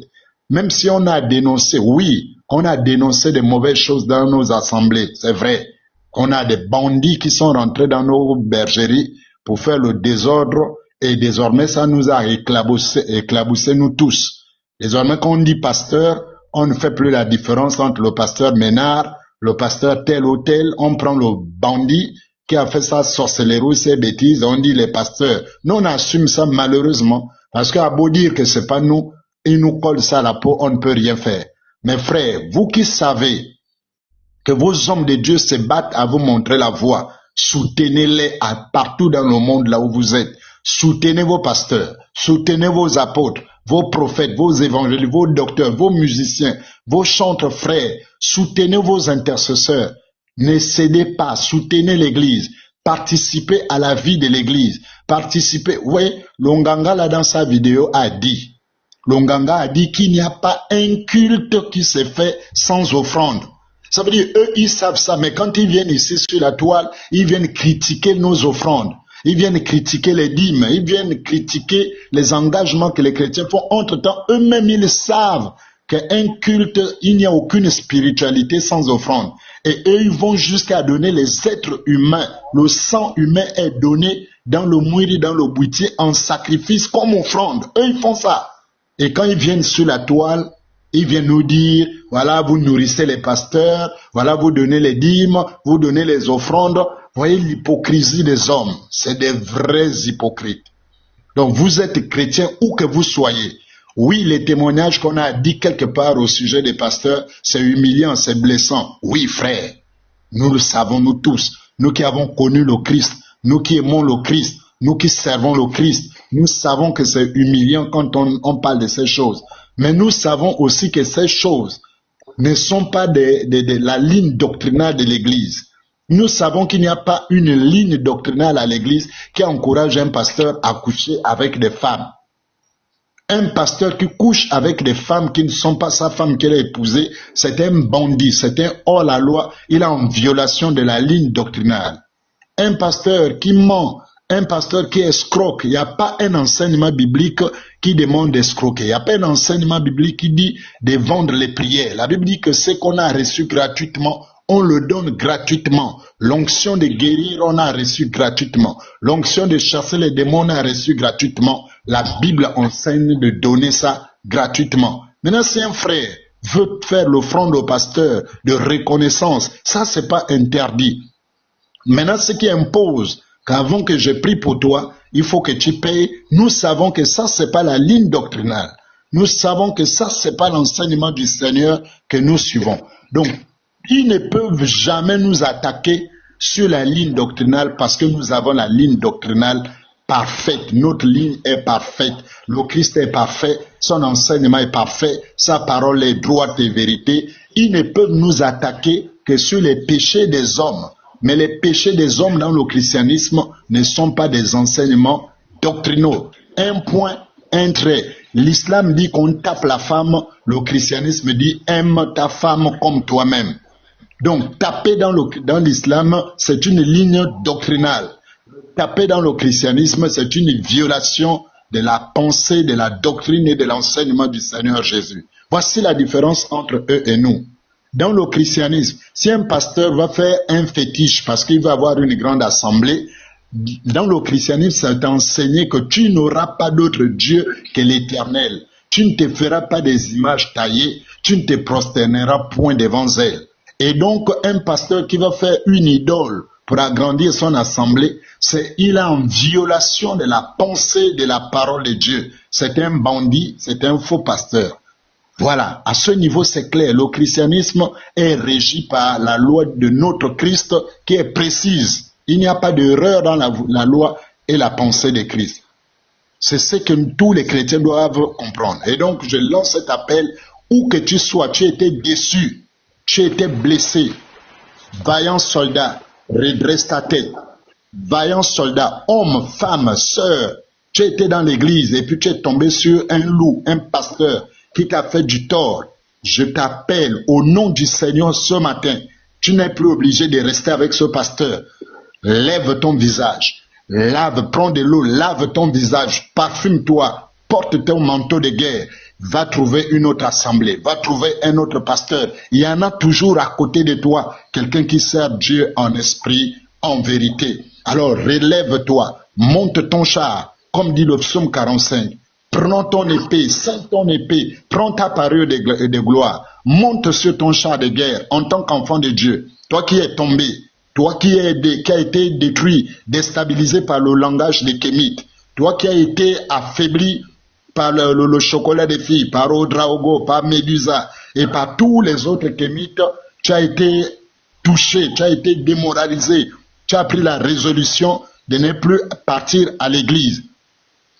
Même si on a dénoncé, oui, on a dénoncé des mauvaises choses dans nos assemblées, c'est vrai. On a des bandits qui sont rentrés dans nos bergeries pour faire le désordre et désormais ça nous a éclaboussé nous tous. Désormais quand on dit pasteur, on ne fait plus la différence entre le pasteur Ménard, le pasteur tel ou tel, on prend le bandit qui a fait sa sorcellerie, ses bêtises, on dit les pasteurs. Nous on assume ça malheureusement parce qu'à beau dire que c'est pas nous, ils nous collent ça à la peau, on ne peut rien faire. Mes frères, vous qui savez que vos hommes de Dieu se battent à vous montrer la voie, soutenez-les partout dans le monde là où vous êtes. Soutenez vos pasteurs, soutenez vos apôtres, vos prophètes, vos évangélistes, vos docteurs, vos musiciens, vos chantres frères. Soutenez vos intercesseurs. Ne cédez pas, soutenez l'église. Participez à la vie de l'église. Participez. Oui, Longanga là dans sa vidéo a dit. Longanga a dit qu'il n'y a pas un culte qui se fait sans offrande. Ça veut dire, eux, ils savent ça, mais quand ils viennent ici sur la toile, ils viennent critiquer nos offrandes. Ils viennent critiquer les dîmes. Ils viennent critiquer les engagements que les chrétiens font. Entre-temps, eux-mêmes, ils savent qu'un culte, il n'y a aucune spiritualité sans offrande. Et eux, ils vont jusqu'à donner les êtres humains. Le sang humain est donné dans le mouiri, dans le boutier, en sacrifice comme offrande. Eux, ils font ça. Et quand ils viennent sur la toile, ils viennent nous dire, voilà, vous nourrissez les pasteurs, voilà, vous donnez les dîmes, vous donnez les offrandes. Voyez l'hypocrisie des hommes. C'est des vrais hypocrites. Donc, vous êtes chrétien où que vous soyez. Oui, les témoignages qu'on a dit quelque part au sujet des pasteurs, c'est humiliant, c'est blessant. Oui, frère, nous le savons, nous tous. Nous qui avons connu le Christ, nous qui aimons le Christ, nous qui servons le Christ, nous savons que c'est humiliant quand on parle de ces choses. Mais nous savons aussi que ces choses ne sont pas de la ligne doctrinale de l'Église. Nous savons qu'il n'y a pas une ligne doctrinale à l'Église qui encourage un pasteur à coucher avec des femmes. Un pasteur qui couche avec des femmes qui ne sont pas sa femme qu'elle a épousée, c'est un bandit, c'est un hors-la-loi, il est en violation de la ligne doctrinale. Un pasteur qui ment, un pasteur qui escroque, il n'y a pas un enseignement biblique qui demande d'escroquer. Il n'y a pas un enseignement biblique qui dit de vendre les prières. La Bible dit que ce qu'on a reçu gratuitement, on le donne gratuitement. L'onction de guérir, on a reçu gratuitement. L'onction de chasser les démons, on a reçu gratuitement. La Bible enseigne de donner ça gratuitement. Maintenant, si un frère veut faire l'offrande au pasteur de reconnaissance, ça, c'est pas interdit. Maintenant, ce qui impose qu'avant que je prie pour toi, il faut que tu payes. Nous savons que ça, c'est pas la ligne doctrinale. Nous savons que ça, c'est pas l'enseignement du Seigneur que nous suivons. Donc, ils ne peuvent jamais nous attaquer sur la ligne doctrinale parce que nous avons la ligne doctrinale parfaite. Notre ligne est parfaite. Le Christ est parfait. Son enseignement est parfait. Sa parole est droite et vérité. Ils ne peuvent nous attaquer que sur les péchés des hommes. Mais les péchés des hommes dans le christianisme ne sont pas des enseignements doctrinaux. Un point, un trait. L'islam dit qu'on tape la femme. Le christianisme dit aime ta femme comme toi-même. Donc, taper dans l'islam, c'est une ligne doctrinale. Taper dans le christianisme, c'est une violation de la pensée, de la doctrine et de l'enseignement du Seigneur Jésus. Voici la différence entre eux et nous. Dans le christianisme, si un pasteur va faire un fétiche parce qu'il va avoir une grande assemblée, dans le christianisme, c'est enseigné que tu n'auras pas d'autre Dieu que l'Éternel. Tu ne te feras pas des images taillées, tu ne te prosterneras point devant elles. Et donc, un pasteur qui va faire une idole pour agrandir son assemblée, il est en violation de la pensée de la parole de Dieu. C'est un bandit, c'est un faux pasteur. Voilà, à ce niveau c'est clair, le christianisme est régi par la loi de notre Christ qui est précise. Il n'y a pas d'erreur dans la loi et la pensée de Christ. C'est ce que tous les chrétiens doivent comprendre. Et donc, je lance cet appel, où que tu sois, tu étais déçu, tu étais blessé. Vaillant soldat, redresse ta tête. Vaillant soldat, homme, femme, sœur, tu étais dans l'église et puis tu es tombé sur un loup, un pasteur qui t'a fait du tort. Je t'appelle au nom du Seigneur ce matin. Tu n'es plus obligé de rester avec ce pasteur. Lève ton visage. Lave, prends de l'eau, lave ton visage, parfume-toi, porte ton manteau de guerre, va trouver une autre assemblée, va trouver un autre pasteur. Il y en a toujours à côté de toi, quelqu'un qui sert Dieu en esprit, en vérité. Alors relève-toi, monte ton char, comme dit le psaume 45. Prends ton épée, saigne ton épée, prends ta parure de gloire, monte sur ton char de guerre en tant qu'enfant de Dieu. Toi qui es tombé, toi qui a été détruit, déstabilisé par le langage des Kémites, toi qui as été affaibli par le chocolat des filles, par Odraogo, par Médusa et par tous les autres Kémites, tu as été touché, tu as été démoralisé, tu as pris la résolution de ne plus partir à l'église.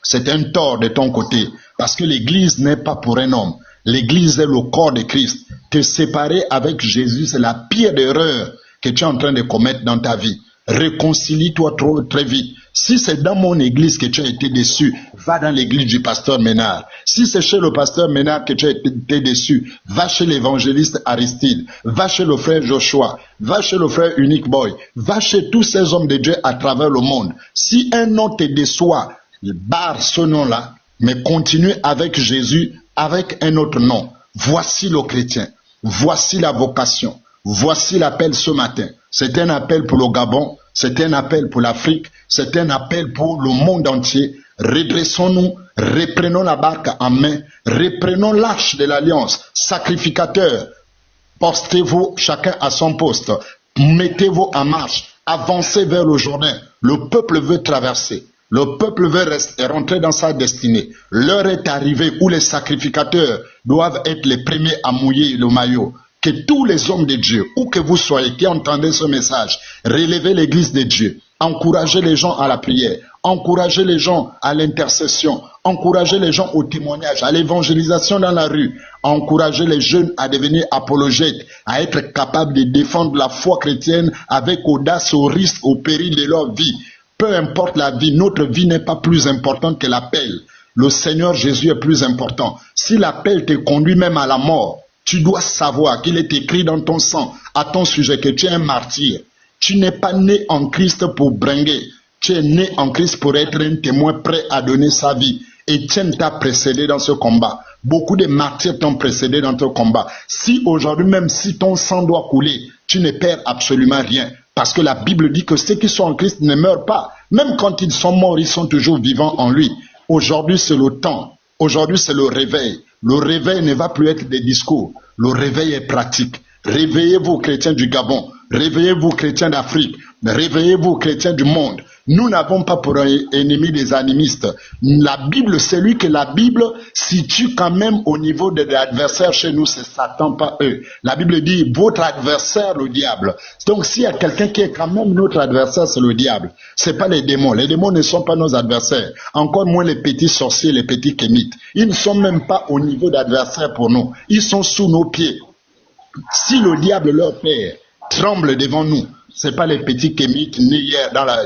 C'est un tort de ton côté, parce que l'église n'est pas pour un homme. L'église est le corps de Christ. Te séparer avec Jésus, c'est la pire erreur que tu es en train de commettre dans ta vie. Réconcilie-toi très vite. Si c'est dans mon église que tu as été déçu, va dans l'église du pasteur Ménard. Si c'est chez le pasteur Ménard que tu as été déçu, va chez l'évangéliste Aristide, va chez le frère Joshua, va chez le frère Unique Boy, va chez tous ces hommes de Dieu à travers le monde. Si un nom te déçoit, barre ce nom-là, mais continue avec Jésus, avec un autre nom. Voici le chrétien, voici la vocation. Voici l'appel ce matin. C'est un appel pour le Gabon, c'est un appel pour l'Afrique, c'est un appel pour le monde entier. Redressons-nous, reprenons la barque en main, reprenons l'arche de l'alliance, sacrificateurs. Postez-vous chacun à son poste, mettez-vous en marche, avancez vers le Jourdain. Le peuple veut traverser. Le peuple veut rentrer dans sa destinée. L'heure est arrivée où les sacrificateurs doivent être les premiers à mouiller le maillot. Que tous les hommes de Dieu, où que vous soyez, qui entendez ce message, relevez l'église de Dieu, encouragez les gens à la prière, encouragez les gens à l'intercession, encouragez les gens au témoignage, à l'évangélisation dans la rue, encouragez les jeunes à devenir apologètes, à être capables de défendre la foi chrétienne avec audace au risque, au péril de leur vie. Peu importe la vie, notre vie n'est pas plus importante que l'appel. Le Seigneur Jésus est plus important. Si l'appel te conduit même à la mort, tu dois savoir qu'il est écrit dans ton sang, à ton sujet, que tu es un martyr. Tu n'es pas né en Christ pour bringuer. Tu es né en Christ pour être un témoin prêt à donner sa vie. Étienne t'a précédé dans ce combat. Beaucoup de martyrs t'ont précédé dans ton combat. Si aujourd'hui, même si ton sang doit couler, tu ne perds absolument rien. Parce que la Bible dit que ceux qui sont en Christ ne meurent pas. Même quand ils sont morts, ils sont toujours vivants en lui. Aujourd'hui, c'est le temps. Aujourd'hui, c'est le réveil. Le réveil ne va plus être des discours. Le réveil est pratique. Réveillez-vous, chrétiens du Gabon. Réveillez-vous, chrétiens d'Afrique. Réveillez-vous, chrétiens du monde. Nous n'avons pas pour ennemi des animistes. La Bible, c'est lui que la Bible situe quand même au niveau de l'adversaire chez nous, c'est Satan, pas eux. La Bible dit, votre adversaire, le diable. Donc s'il y a quelqu'un qui est quand même notre adversaire, c'est le diable. C'est pas les démons. Les démons ne sont pas nos adversaires. Encore moins les petits sorciers, les petits kémites. Ils ne sont même pas au niveau d'adversaire pour nous. Ils sont sous nos pieds. Si le diable, leur père, tremble devant nous, ce n'est pas les petits kémites ni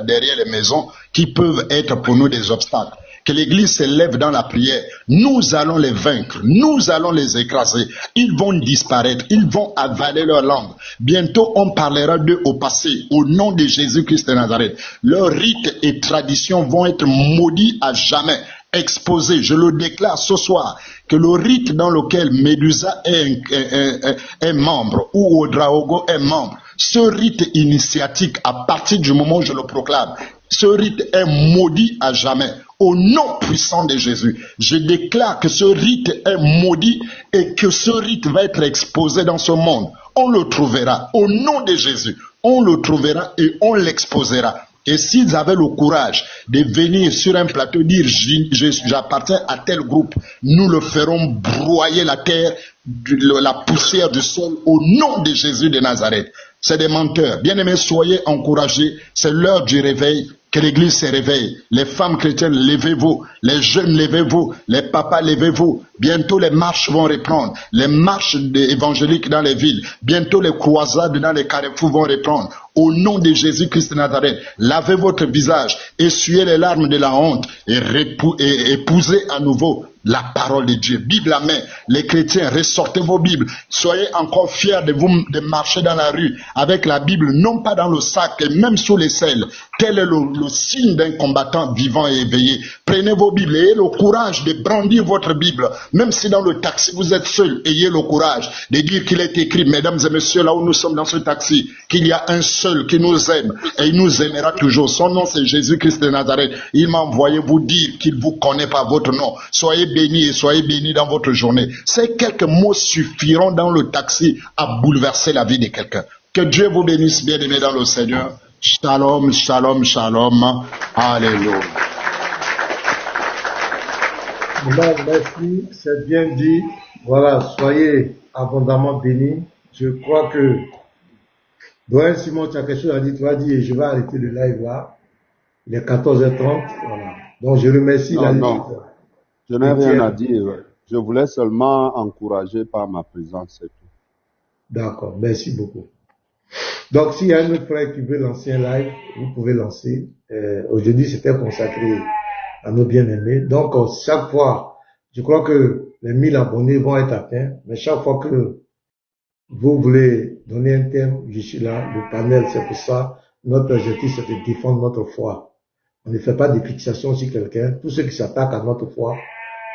derrière les maisons qui peuvent être pour nous des obstacles. Que l'Église se lève dans la prière. Nous allons les vaincre. Nous allons les écraser. Ils vont disparaître. Ils vont avaler leur langue. Bientôt, on parlera d'eux au passé, au nom de Jésus-Christ de Nazareth. Leurs rites et traditions vont être maudits à jamais. Exposé, je le déclare ce soir, que le rite dans lequel Médusa est membre, ou Odraogo est membre, ce rite initiatique, à partir du moment où je le proclame, ce rite est maudit à jamais. Au nom puissant de Jésus, je déclare que ce rite est maudit et que ce rite va être exposé dans ce monde. On le trouvera. Au nom de Jésus, on le trouvera et on l'exposera. Et s'ils avaient le courage de venir sur un plateau dire j'appartiens à tel groupe, nous le ferons broyer la terre, la poussière du sol au nom de Jésus de Nazareth. C'est des menteurs. Bien-aimés, soyez encouragés. C'est l'heure du réveil. Que l'église se réveille. Les femmes chrétiennes, levez-vous. Les jeunes, levez-vous. Les papas, levez-vous. Bientôt, les marches vont reprendre. Les marches évangéliques dans les villes. Bientôt, les croisades dans les carrefours vont reprendre. Au nom de Jésus-Christ de Nazareth, lavez votre visage, essuyez les larmes de la honte et épousez à nouveau la parole de Dieu. Bible à main, les chrétiens, ressortez vos Bibles. Soyez encore fiers de vous de marcher dans la rue avec la Bible, non pas dans le sac et même sous les selles. Tel est le signe d'un combattant vivant et éveillé. Prenez vos Bibles et ayez le courage de brandir votre Bible. Même si dans le taxi vous êtes seul, ayez le courage de dire qu'il est écrit, mesdames et messieurs, là où nous sommes dans ce taxi, qu'il y a un seul qui nous aime et il nous aimera toujours. Son nom c'est Jésus-Christ de Nazareth. Il m'a envoyé vous dire qu'il vous connaît par votre nom. Soyez bénis et soyez bénis dans votre journée. Ces quelques mots suffiront dans le taxi à bouleverser la vie de quelqu'un. Que Dieu vous bénisse, bien-aimés dans le Seigneur. Shalom, shalom, shalom. Alléluia. Merci, c'est bien dit. Voilà, soyez abondamment bénis. Je crois que Doyen Simon, tu as quelque chose à dire. Tu as dit, je vais arrêter le live là. Il est 14h30. Voilà. Donc, je remercie la non. Je n'ai rien à dire. Je voulais seulement encourager par ma présence, c'est tout. D'accord, merci beaucoup. Donc, s'il y a un autre frère qui veut lancer un live, vous pouvez lancer. Aujourd'hui, c'était consacré à nos bien-aimés. Donc, chaque fois, je crois que les 1000 abonnés vont être atteints, mais chaque fois que vous voulez donner un thème, je suis là, le panel, c'est pour ça. Notre objectif, c'est de défendre notre foi. On ne fait pas de fixation sur quelqu'un. Tous ceux qui s'attaquent à notre foi,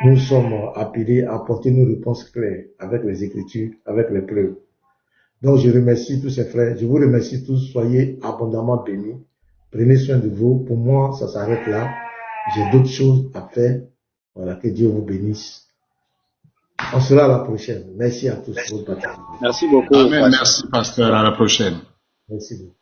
nous sommes appelés à apporter nos réponses claires avec les Écritures, avec les preuves. Donc, je remercie tous ces frères. Je vous remercie tous. Soyez abondamment bénis. Prenez soin de vous. Pour moi, ça s'arrête là. J'ai d'autres choses à faire. Voilà, que Dieu vous bénisse. On sera à la prochaine. Merci à tous pour votre participation. Merci beaucoup. Amen. Merci, pasteur. À la prochaine. Merci beaucoup.